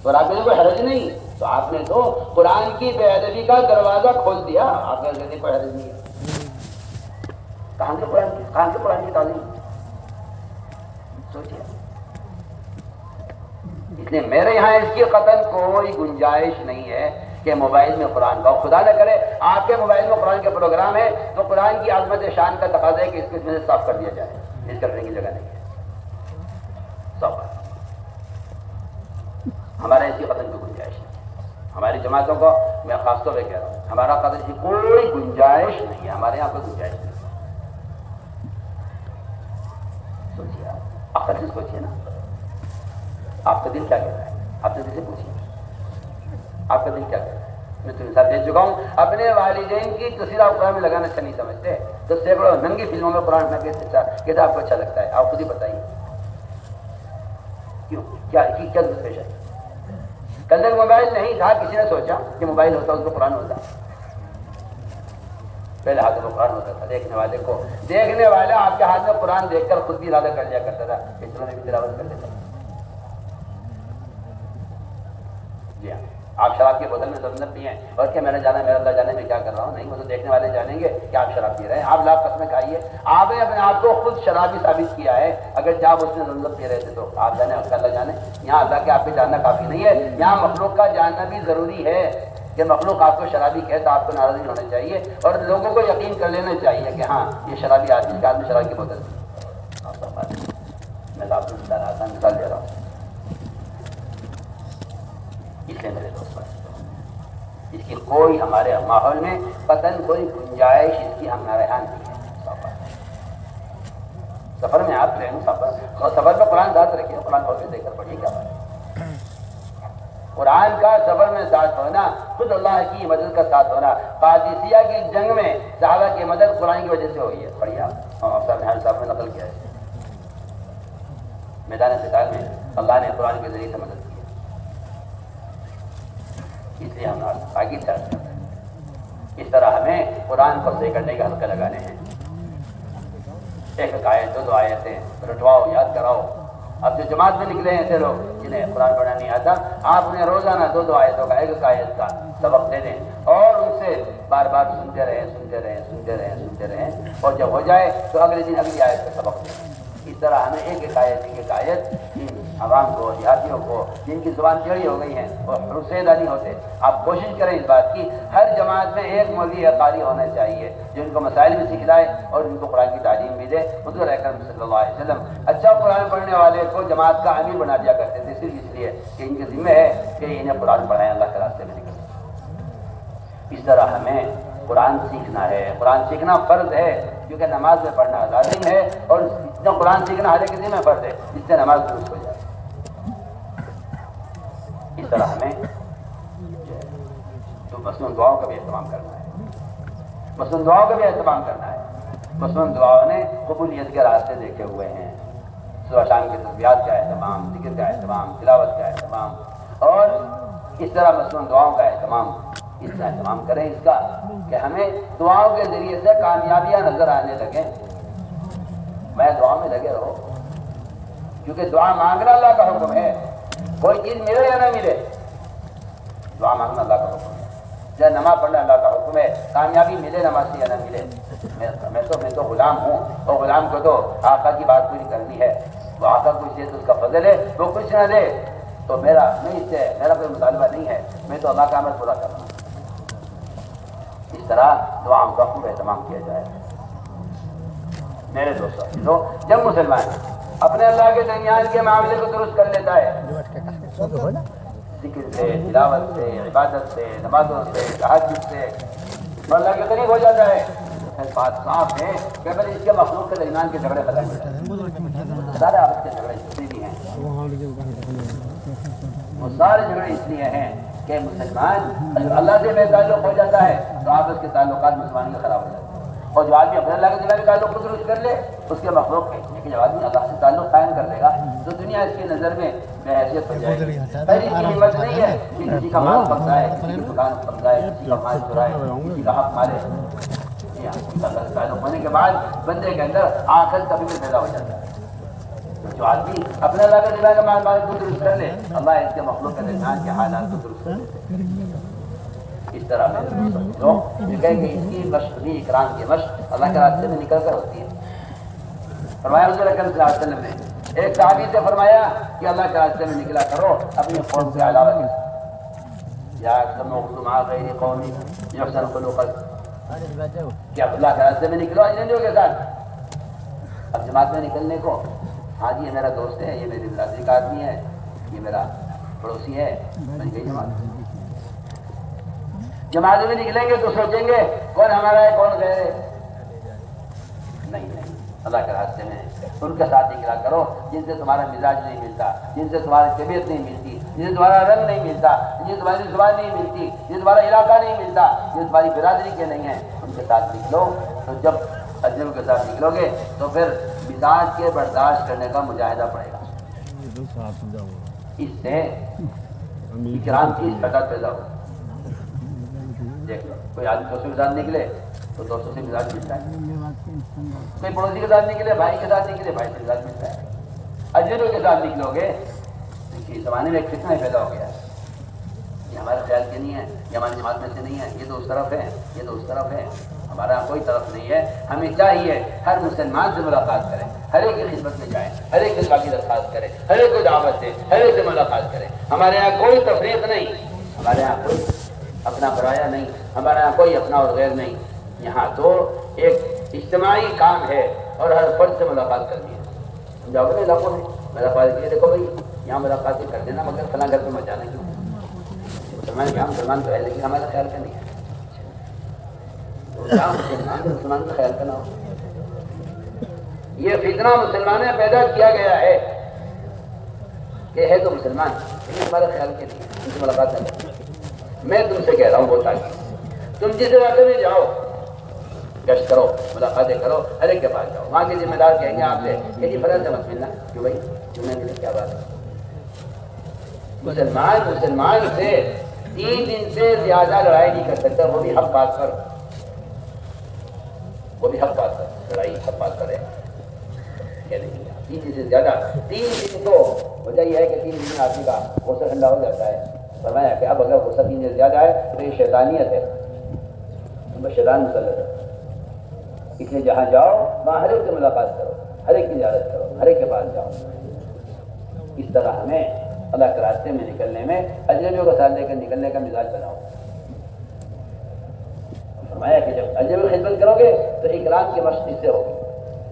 اور آپ نے کوئی حرج نہیں، تو آپ نے تو قرآن کی بے ادبی کا دروازہ کھول دیا۔ آپ نے کہتے کوئی حرج نہیں ہے، کہاں سے قرآن کی تعلیم؟ سوچیے، اس لیے میرے یہاں اس کی قطعاً کوئی گنجائش نہیں ہے کہ موبائل میں قرآن کا، خدا نہ کرے آپ کے موبائل میں قرآن کے پروگرام ہے تو قرآن کی عظمت شان کا تقاضا ہے کہ اس کو اس میں سے صاف کر دیا جائے، اس کرنے کی جگہ نہیں ہے۔ ہمارا اس کی قطعاً کوئی گنجائش نہیں۔ ہماری جماعتوں کو میں خاص طور پہ کہہ رہا ہوں، ہمارا قطعاً کی کوئی گنجائش نہیں ہے، ہمارے یہاں کوئی گنجائش نہیں۔ سوچیے، آپ عقل سے سوچیے نا، آپ کا دل کیا کہتا ہے؟ آپ سے دل سے پوچھیے، آپ کا دل کیا کہتا ہے؟ میں تمہیں ساتھ دے چکا ہوں، اپنے والدین کی تصویر آپ قرآن میں لگانا اچھا نہیں سمجھتے تو سینکڑوں ننگی فلموں میں قرآن میں کہتا آپ کو اچھا لگتا ہے، آپ خود ہی بتائیے کیوں؟ کیا ضرورت پیش ہے؟ کل تک موبائل نہیں تھا، کسی نے سوچا کہ موبائل ہوتا اس کو قرآن ہوتا؟ پہلے ہاتھ میں قرآن ہوتا تھا، دیکھنے والا آپ کے ہاتھ میں قرآن دیکھ کر خود بھی ارادہ کر لیا کرتا تھا کہ چلو میں بھی تلاوت کر لیتا ہوں۔ جی ہاں، آپ شراب کی بوتل میں زمزم پیے اور کہ میں نے جانا، میرا اللہ جانے میں کیا کر رہا ہوں، نہیں، وہ تو دیکھنے والے جانیں گے کہ آپ شراب پی رہے ہیں۔ آپ لاکھ قسمیں کھائیے، آپ نے اپنے آپ کو خود شرابی ثابت کیا ہے، اگر آپ اس میں زمزم پی رہے تھے تو آپ جانے، اللہ جانے۔ یہاں اللہ کے آپ کے جاننا کافی نہیں ہے، یہاں مخلوق کا جاننا بھی ضروری ہے کہ مخلوق آپ کو شرابی کہے تو آپ کو ناراض نہیں ہونا چاہیے اور لوگوں کو یقین کر لینا چاہیے کہ ہاں یہ شرابی آدمی کا آدمی شراب کی بوتل میں آپ کو آسان مثال دے رہا ہوں۔ اس لیے میرے دوست اس کی کوئی ہمارے ماحول میں قطعاً کوئی گنجائش اس کی ہمارے یہاں نہیں ہے۔ سفر میں آپ رہے ہیں، سفر میں قرآن ساتھ رکھیے، قرآن پڑھ دیکھ کر پڑھیے، کیا بات ہے؟ قرآن کا سفر میں ساتھ ہونا، خود اللہ کی مدد کا ساتھ ہونا۔ قادسیہ کی جنگ میں صحابہ کی مدد قرآن کی وجہ سے ہوئی ہے، پڑھیے آپ، صاحب نے نقل کیا ہے، میدان قتال میں اللہ نے قرآن کے ذریعے سے مدد کی ہے۔ اس لیے ہم آگے چلتے ہیں، اس طرح ہمیں قرآن کو صحیح کرنے کے حلقے لگانے ہیں۔ ایک آیت، دو آیتیں رٹواؤ، یاد کراؤ۔ اب جو جماعت میں نکلے ہیں ایسے لوگ جنہیں قرآن پڑھنا نہیں آتا، آپ انہیں روزانہ دو آیتوں کا، ایک آیت کا سبق دے دیں اور ان سے بار بار سنتے رہیں اور جب ہو جائے تو اگلے دن اگلی آیت کا سبق دیں۔ اس طرح ہمیں ایک آیت عوام کو، دیہاتیوں کو جن کی زبان ٹیڑھی ہو گئی ہیں اور حروف سیدھا نہیں ہوتے، آپ کوشش کریں اس بات کی ہر جماعت میں ایک مولوی یا قاری ہونا چاہیے جو ان کو مسائل بھی سکھلائے اور ان کو قرآن کی تعلیم بھی دے۔ حضور اکرم صلی اللہ علیہ وسلم اچھا قرآن پڑھنے والے کو جماعت کا امیر بنا دیا کرتے تھے، صرف اس لیے کہ ان کے ذمہ ہے کہ انہیں قرآن پڑھائیں، اللہ کے راستے میں نکلیں۔ اس طرح ہمیں قرآن سیکھنا ہے، قرآن سیکھنا فرض ہے، کیونکہ نماز میں پڑھنا لازم ہے، اور اتنا قرآن سیکھنا ہر ایک کسی میں فرض ہے جس سے نماز درست ہو جائے۔ اس طرح ہمیں تو مصنون دعاؤں کا بھی اہتمام کرنا ہے، مصنون دعاؤں کا بھی اہتمام کرنا ہے۔ مصنون دعاؤں نے قبولیت کے راستے دیکھے ہوئے ہیں، صبح شام کے تسبیحات کا اہتمام، ذکر کا اہتمام، تلاوت کا اہتمام، اور اس طرح مصنون دعاؤں کا اہتمام، اس کا اہتمام کریں اس کا کہ ہمیں دعاؤں کے ذریعے سے کامیابیاں نظر آنے لگیں۔ میں دعا میں لگے رہو، کیونکہ دعا مانگنا اللہ کا حکم ہے، کوئی چیز ملے یا نہ ملے، دعا مانگنا اللہ کا حکم ہے، یا نماز پڑھنا اللہ کا حکم ہے، کامیابی ملے نماز سے یا نہ ملے۔ میں تو غلام ہوں، اور غلام کو تو آقا کی بات پوری کرنی ہے، وہ آقا کچھ دے تو اس کا فضل ہے، وہ کچھ نہ دے تو میرا کوئی مطالبہ نہیں ہے، میں تو اللہ کا عمل پورا کرنا ہوں۔ اس طرح دعاؤں کا خوب اہتمام کیا جائے۔ میرے دوستوں، جب مسلمان اپنے اللہ کے درمیان کے معاملے کو درست کر لیتا ہے، ذکر سے، تلاوت سے، عبادت سے، نمازوں سے، تہجد سے، اور اللہ کے قریب ہو جاتا ہے، بات صاف ہے کہ بھائی اس کے مخلوق کے درمیان کے جھگڑے ختم ہو جاتے ہیں۔ سارے آپس کے جھگڑے جتنے بھی ہیں وہ سارے جھگڑے اس لیے ہیں کہ مسلمان اللہ سے بے تعلق ہو جاتا ہے تو آپس کے تعلقات مسلمان کے خراب ہو جاتے ہیں، اور جو آدمی اپنے اللہ کے درمیان تعلق کو درست کر لے اس کے مخلوق کے، لیکن جب آدمی اللہ سے تعلق قائم کر لے گا تو دنیا اس کی نظر میں بے حیثیت ہو جائے گی۔ پہلی کی ہمت نہیں ہے کہ کسی کا مال پکڑائے، کسی کی دکان پکڑائے، کسی کا مال چرائے، کسی کا حق مارے۔ تعلق ہونے کے بعد بندے کے اندر آخر کبھی بھی پیدا ہو جاتا ہے۔ جو آدمی اپنے اللہ کے درمیان کا مال کو درست کر لے، اللہ اس کے مخلوق کے درمیان کے حالات کو درست کر لیتے۔ اس طرح میں کہیں کہ اس کی مشق بھی اکرام کی مشق اللہ کے راستے میں نکل کر ہوتی ہے۔ فرمایا رسول اکرم صلی اللہ علیہ وسلم نے ایک صحابی سے فرمایا کہ اللہ کے راستے میں نکلا کرو اپنی قوم کے علاوہ کے ساتھ، یا مع غیر قوم یحسن خلقک، کہ اللہ کے راستے میں نکلو اجنبیوں کے ساتھ۔ اب جماعت میں نکلنے کو، ہاں جی یہ میرا دوست ہے، یہ میری برادری کا آدمی ہے، یہ میرا پڑوسی ہے، بن گئی جماعت۔ جماعت میں نکلیں گے تو سوچیں گے کون ہمارا ہے کون غیر ہے، نہیں نہیں، اللہ کے راستے میں ان کے ساتھ نکلا کرو جن سے تمہارا مزاج نہیں ملتا، جن سے تمہاری طبیعت نہیں ملتی، جن سے تمہارا رنگ نہیں ملتا، جن سے تمہاری زبان نہیں ملتی، جن سے تمہارا علاقہ نہیں ملتا، جن تمہاری برادری کے نہیں ہیں، ان کے ساتھ نکلو۔ تو جب اجنبیوں کے ساتھ نکلو گے تو پھر مزاج کے برداشت کرنے کا مجاہدہ پڑے گا، اس سے اکرام کی سطح پیدا ہو۔ دیکھ لو کوئی آدمی دوستوں کے ساتھ نکلے تو دوستوں سے مزاج ملتا ہے، کوئی پڑوسی کے ساتھ نکلے، بھائی کے ساتھ نکلے، بھائی سے مزاج ملتا ہے۔ اجنبیوں کے ساتھ نکلو گے اس زمانے میں ایک فتنہ پیدا ہو گیا ہے، یہ ہمارے خیال کے نہیں ہے، یہ ہماری جماعت میں سے نہیں ہے، یہ تو اس طرف ہے، یہ تو اس طرف ہے، ہمارا یہاں کوئی طرف نہیں ہے۔ ہمیں چاہیے ہر مسلمان سے ملاقات کریں، ہر ایک کی خدمت میں جائیں، ہر ایک سے باقی درخواست کریں، ہر ایک کو دعوت دیں، ہر ایک سے ملاقات کریں۔ ہمارے یہاں کوئی تفریق نہیں، ہمارے یہاں کوئی اپنا پرایا نہیں، ہمارے یہاں کوئی اپنا اور غیر نہیں، یہاں تو ایک اجتماعی کام ہے اور ہر فرد سے ملاقات کرنی ہے۔ جاؤ اپنے علاقوں میں ملاقات کیے، دیکھو بھائی یہاں ملاقاتیں کر دینا، مگر فلاں گھر پہ مت جانا کیوں؟ مسلمان کیا مسلمان تو ہے لیکن ہمارا خیال کا نہیں ہے، مسلمان کا خیال کا نہ ہو۔ یہ فتنہ مسلمان نے پیدا کیا گیا ہے کہ ہے تو مسلمان لیکن ہمارا خیال کے نہیں ہے، ان سے ملاقات نہ کریں۔ میں تم سے کہہ رہا ہوں بہت آگے، تم جس علاقے میں جاؤ گشت کرو، ملاقاتیں کرو، ہر ایک کے پاس جاؤ، وہاں کے ذمہ دار کہیں گے آپ سے کہ جی فلاں سے مت ملنا، کیوں بھائی کیوں نہیں ملے، کیا بات ہے؟ مسلمان سے 3 دن سے زیادہ لڑائی نہیں کر سکتا، وہ بھی حق بات پر، وہ بھی حق بات پر لڑائی حق بات کرے کہ نہیں، 3 دن سے زیادہ، 3 دن تو وجہ یہ ہے کہ 3 دن میں آدمی کا غصہ ٹھنڈا ہو جاتا ہے۔ فرمایا کہ اب اگر غصہ 3 دن سے زیادہ ہے تو یہ شیطانیت ہے، شیطان مسلط ہے، اس لیے جہاں جاؤ وہاں ہر ایک سے ملاقات کرو، ہر ایک کی زیارت کرو، ہر ایک کے پاس جاؤ۔ اس طرح ہمیں اللہ کے راستے میں نکلنے میں اجنبیوں کا ساتھ لے کر نکلنے کا مزاج بناؤ۔ فرمایا کہ جب اجنبی خدمت کرو گے تو اکرام کی مشق اس سے ہوگی،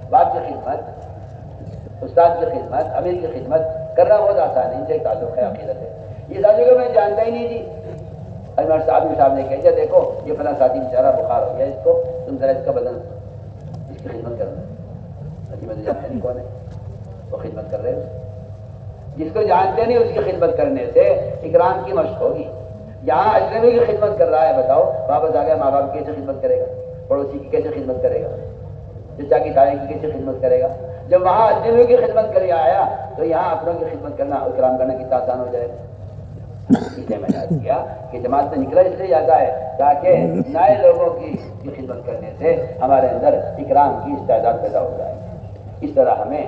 باپ کی خدمت، استاد کی خدمت، امیر کی خدمت کرنا بہت آسان ہے، ان سے ایک تعلق ہے، عقیدت ہے۔ یہ ساتھی کو میں جانتا ہی نہیں جی، عمر صاحب نے کہا دیکھو یہ فلاں ساتھی بیچارہ بخار ہو گیا، اس کو تم ذرا اس کا بدن اس کی خدمت کرنا حکیمت جانتے نہیں کون ہے وہ خدمت کر رہے ہیں جس کو جانتے نہیں اس کی خدمت کرنے سے اکرام کی مشق ہوگی یہاں اجنبی کی خدمت کر رہا ہے بتاؤ واپس آ گیا ماں باپ کی کیسے خدمت کرے گا پڑوسی کی کیسے خدمت کرے گا چچا کی تائی کی کیسے خدمت کرے گا جب وہاں اجنبی کی خدمت کر آیا تو یہاں اپنوں کی خدمت کرنا اکرام کرنا کتنا آسان ہو جائے گا اس لیے میں نے عرض کیا کہ جماعت سے نکلا اس لیے جاتا ہے تاکہ نئے لوگوں کی خدمت کرنے سے ہمارے اندر اکرام کی استعداد پیدا ہو جائے اس طرح ہمیں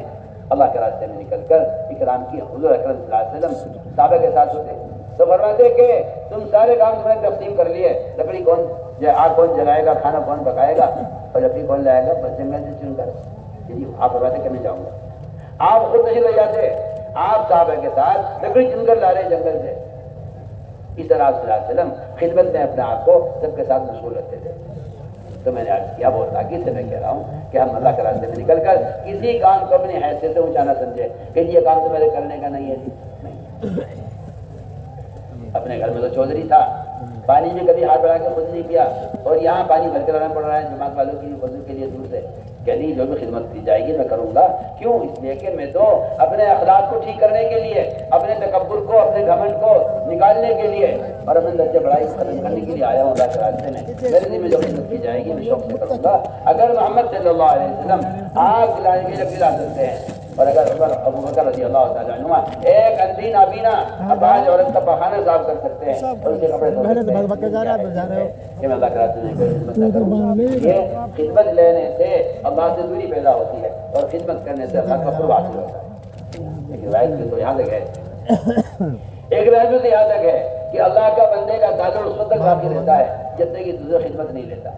اللہ کے راستے میں نکل کر اکرام کی حضور اکرم صلی اللہ علیہ وسلم صحابہ کے ساتھ ہوتے تو فرماتے کہ تم سارے کام تمہیں تقسیم کر لیے لکڑی کون آگ کون جلائے گا کھانا کون پکائے گا اور لکڑی کون لائے گا بس جنگل سے چن کر جی آپ فرماتے کہ میں جاؤں گا آپ خود نہیں لے جاتے آپ صحابہ کے ساتھ لکڑی چن کر لا رہے جنگل سے اس طرح صلی اللہ علیہ وسلم خدمت میں اپنے آپ کو سب کے ساتھ مشغول رکھتے تھے تو میں نے عرض کیا بہت تاکید سے میں کہہ رہا ہوں کہ ہم اللہ کے راستے میں نکل کر کسی کام کو اپنی حیثیت سے اونچا نہ سمجھے کہ یہ کام تو میرے کرنے کا نہیں ہے نہیں اپنے گھر میں تو چودھری تھا پانی میں کبھی ہاتھ بڑھا کے خود نہیں کیا اور یہاں پانی بھر کے لانا پڑ رہا ہے جماعت والوں کی وضو کے لیے دور سے کہ نہیں جو بھی خدمت کی جائے گی میں کروں گا کیوں اس لیے کہ میں تو اپنے اخلاق کو ٹھیک کرنے کے لیے اپنے تکبر کو اپنے گھمنڈ کو نکالنے کے لیے اور اپنے درجہ بڑائی کو ختم کرنے کے لیے آیا ہوں اللہ کے راستے میں میرے دل میں جو خدمت کی جائے گی میں شوق سے کروں گا اگر محمد صلی اللہ علیہ وسلم آگ جلانے کے لیے لا سکتے ہیں اور اگر عمر ابو بکر رضی اللہ تعالیٰ عنہ ایک اندھی نابینا اباج عورت کا پخانہ صاف کر سکتے ہیں اور اس کے کپڑے دھو سکتے ہیں کہ میں اللہ کے راستے میں کوئی خدمت نہ کروں یہ خدمت لینے سے اللہ سے دوری پیدا ہوتی ہے اور خدمت کرنے سے اللہ کا قرب حاصل ہوتا ہے لیکن روایت میں تو یہاں تک ہے ایک روایت میں تو یہاں تک ہے کہ اللہ کا بندے کا تعلق اس وقت تک باقی رہتا ہے جب تک کہ دوسرے خدمت نہیں لیتا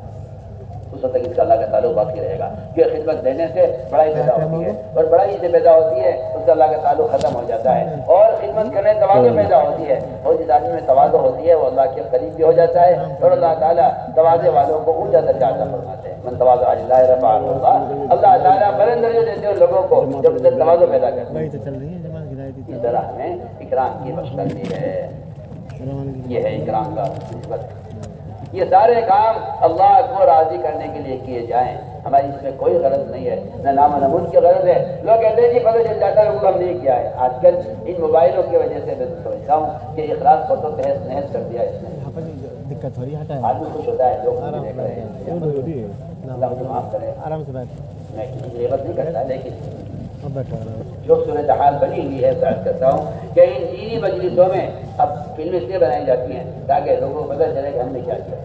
اس وقت تک اس کا اللہ کا تعلق باقی رہے گا کہ خدمت دینے سے بڑائی پیدا ہوتی ہے اور بڑائی سے پیدا ہوتی ہے اس کا اللہ کا تعلق ختم ہو جاتا ہے اور خدمت کرنے تواضع پیدا ہوتی ہے اور جس آدمی میں تواضع ہوتی ہے وہ اللہ کے قریب بھی ہو جاتا ہے اور اللہ تعالیٰ تواضع والوں کو اونچا درجہ عطا فرماتے ہیں من تواضع للہ رفعہ اللہ اللہ تعالیٰ بلند درجے دیتے ہیں لوگوں کو جب تواضع پیدا کرتے ہیں اس طرح ہمیں اکرام کی مشق کرنی ہے یہ ہے اکرام کا نسبت یہ سارے کام اللہ کو راضی کرنے کے لیے کیے جائیں ہماری اس میں کوئی غرض نہیں ہے نہ نام و نمود کی غرض ہے لوگ کہتے ہیں جی پتہ چل جاتا ہے وہ ہم نہیں کیا ہے آج کل ان موبائلوں کی وجہ سے میں سمجھتا ہوں کہ اخلاص کو تو تہس نہس کر دیا اس نے دقت ہو رہی ہے آدمی خوش ہوتا ہے لوگ دیکھ رہے ہیں اللہ مجھے معاف کرے آرام سے بیٹھ میں کسی کی غیبت نہیں کرتا لیکن جو صورتحال بنی ہوئی ہے بات کرتا ہوں کہ ان دینی مجلسوں میں اب فلمیں اس لیے بنائی جاتی ہیں تاکہ لوگوں کو پتہ چلے کہ ہم نے کیا کیا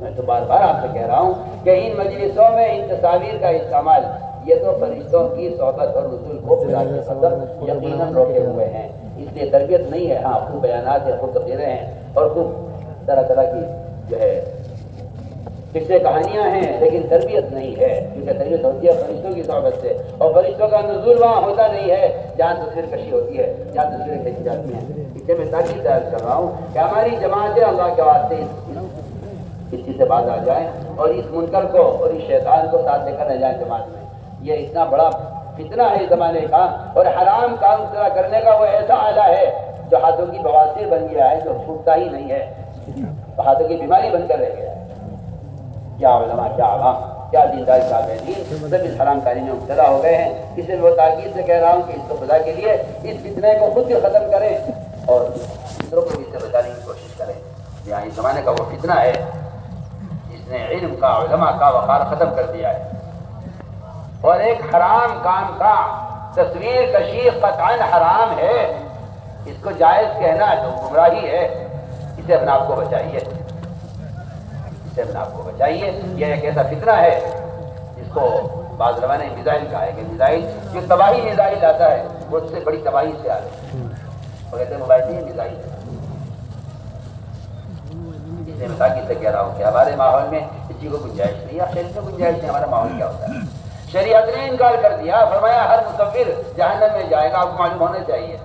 میں تو بار بار آپ سے کہہ رہا ہوں کہ ان مجلسوں میں ان تصاویر کا استعمال یہ تو فرشتوں کی صحبت اور رسول کو یقیناً روکے ہوئے ہیں اس لیے تربیت نہیں ہے ہاں خوب بیانات ہیں خوب تفسیریں ہیں اور خوب طرح طرح کی جو ہے قصے کہانیاں ہیں لیکن تربیت نہیں ہے کیونکہ تربیت ہوتی ہے فرشتوں کی صحبت سے اور فرشتوں کا نزول وہاں ہوتا نہیں ہے جہاں تصویر کشی ہوتی ہے جہاں تصویریں کھینچی جاتی ہیں اس لیے میں تاکید سے عرض کر رہا ہوں کہ ہماری جماعتیں اللہ کے واسطے اس چیز سے باز آ جائیں اور اس منکر کو اور اس شیطان کو ساتھ لے کر نہ جائیں جماعت میں یہ اتنا بڑا فتنہ ہے اس زمانے کا اور حرام کام کرنے کا وہ ایسا آلہ ہے جو ہاتھوں کی بواسیر بن گیا ہے جو چھوٹتا ہی نہیں ہے ہاتھوں کی بیماری بن کر رہ گیا ہے کیا علماء کیا عوام کیا دیندار صاحب دین سب اس حرام کاری میں مبتلا ہو گئے ہیں اس لیے وہ تاکید سے کہہ رہا ہوں کہ اس کو خدا کے لیے اس فتنے کو خود بھی ختم کریں اور دوسروں کو بھی اس سے بچانے کی کوشش کریں یہاں اس زمانے کا وہ فتنہ ہے جس نے علم کا علماء کا وقار ختم کر دیا ہے اور ایک حرام کام کا تصویر کشی قطعاً حرام ہے اس کو جائز کہنا تو گمراہی ہے اسے اپنے آپ کو بچائیے اسے اپنے آپ کو بچائیے یہ ایک ایسا فتنہ ہے جس کو بعض علماء نے میزائل کہا ہے کہ میزائل جو تباہی میزائل لاتا ہے وہ اس سے بڑی تباہی سے آ رہی ہے وہ کہتے ہیں موبائل نہیں میزائل ہے اس لیے میں تاکید سے کہہ رہا ہوں کہ ہمارے ماحول میں اس چیز کو گنجائش نہیں ہے شریعت میں گنجائش نہیں ہمارا ماحول کیا ہوتا ہے شریعت نے انکار کر دیا فرمایا ہر مصور جہنم میں جائے گا آپ کو معلوم ہونا چاہیے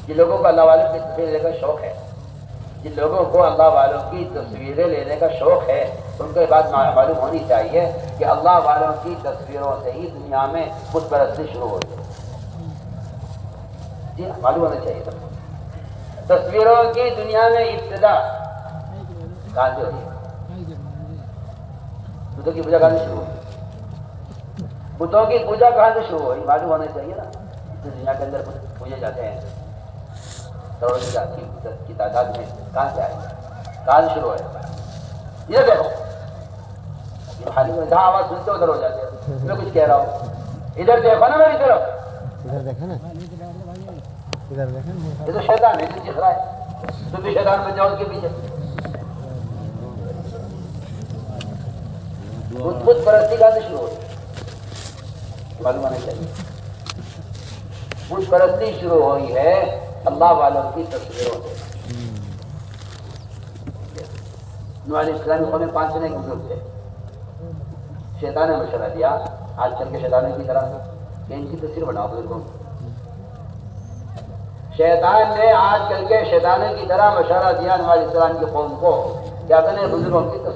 جن لوگوں کو اللہ والوں کی تصویر لینے کا شوق ہے جن لوگوں کو اللہ والوں کی تصویریں لینے کا شوق ہے ان کو یہ بات معلوم ہونی چاہیے کہ اللہ والوں کی تصویروں سے ہی دنیا میں بت پرستی شروع ہوتی ہے جی معلوم ہونا چاہیے سب تصویروں کی دنیا میں ابتدا کہاں سے ہوئی بتوں کی پوجا کہاں سے شروع ہوئی؟ بتوں کی پوجا کہاں سے شروع ہوئی معلوم ہونا چاہیے نا. دنیا کے اندر پوجے جاتے ہیں کروڑوں کی تعداد میں، کہاں سے آئے، کہاں سے شروع ہے؟ یہ دیکھو جہاں آواز سنتے ادھر ہو جاتے ہیں. میں کچھ کہہ رہا ہوں، ادھر دیکھو نا میری طرف، ادھر دیکھیں نا، ادھر دیکھیں. یہ تو شیطان ہے جو دکھ رہا ہے. تم بھی شیطان بن جاؤ اس کے پیچھے. بت پرستی کہاں سے شروع ہوئی معلوم ہونا چاہیے. بت پرستی شروع ہوئی ہے اللہ والوں کی تصویروں سے. نوح علیہ السلام کی قوم میں 5 جنے بزرگ تھے. شیطان نے مشورہ دیا آج کل کے شیطانوں کی طرح کہ ان کی تصویر بناؤ بزرگوں کی. شیطان نے آج کل کے شیطانوں کی طرح مشورہ دیا نوح علیہ السلام کی قوم کو کہ اپنے بزرگوں کی تصویر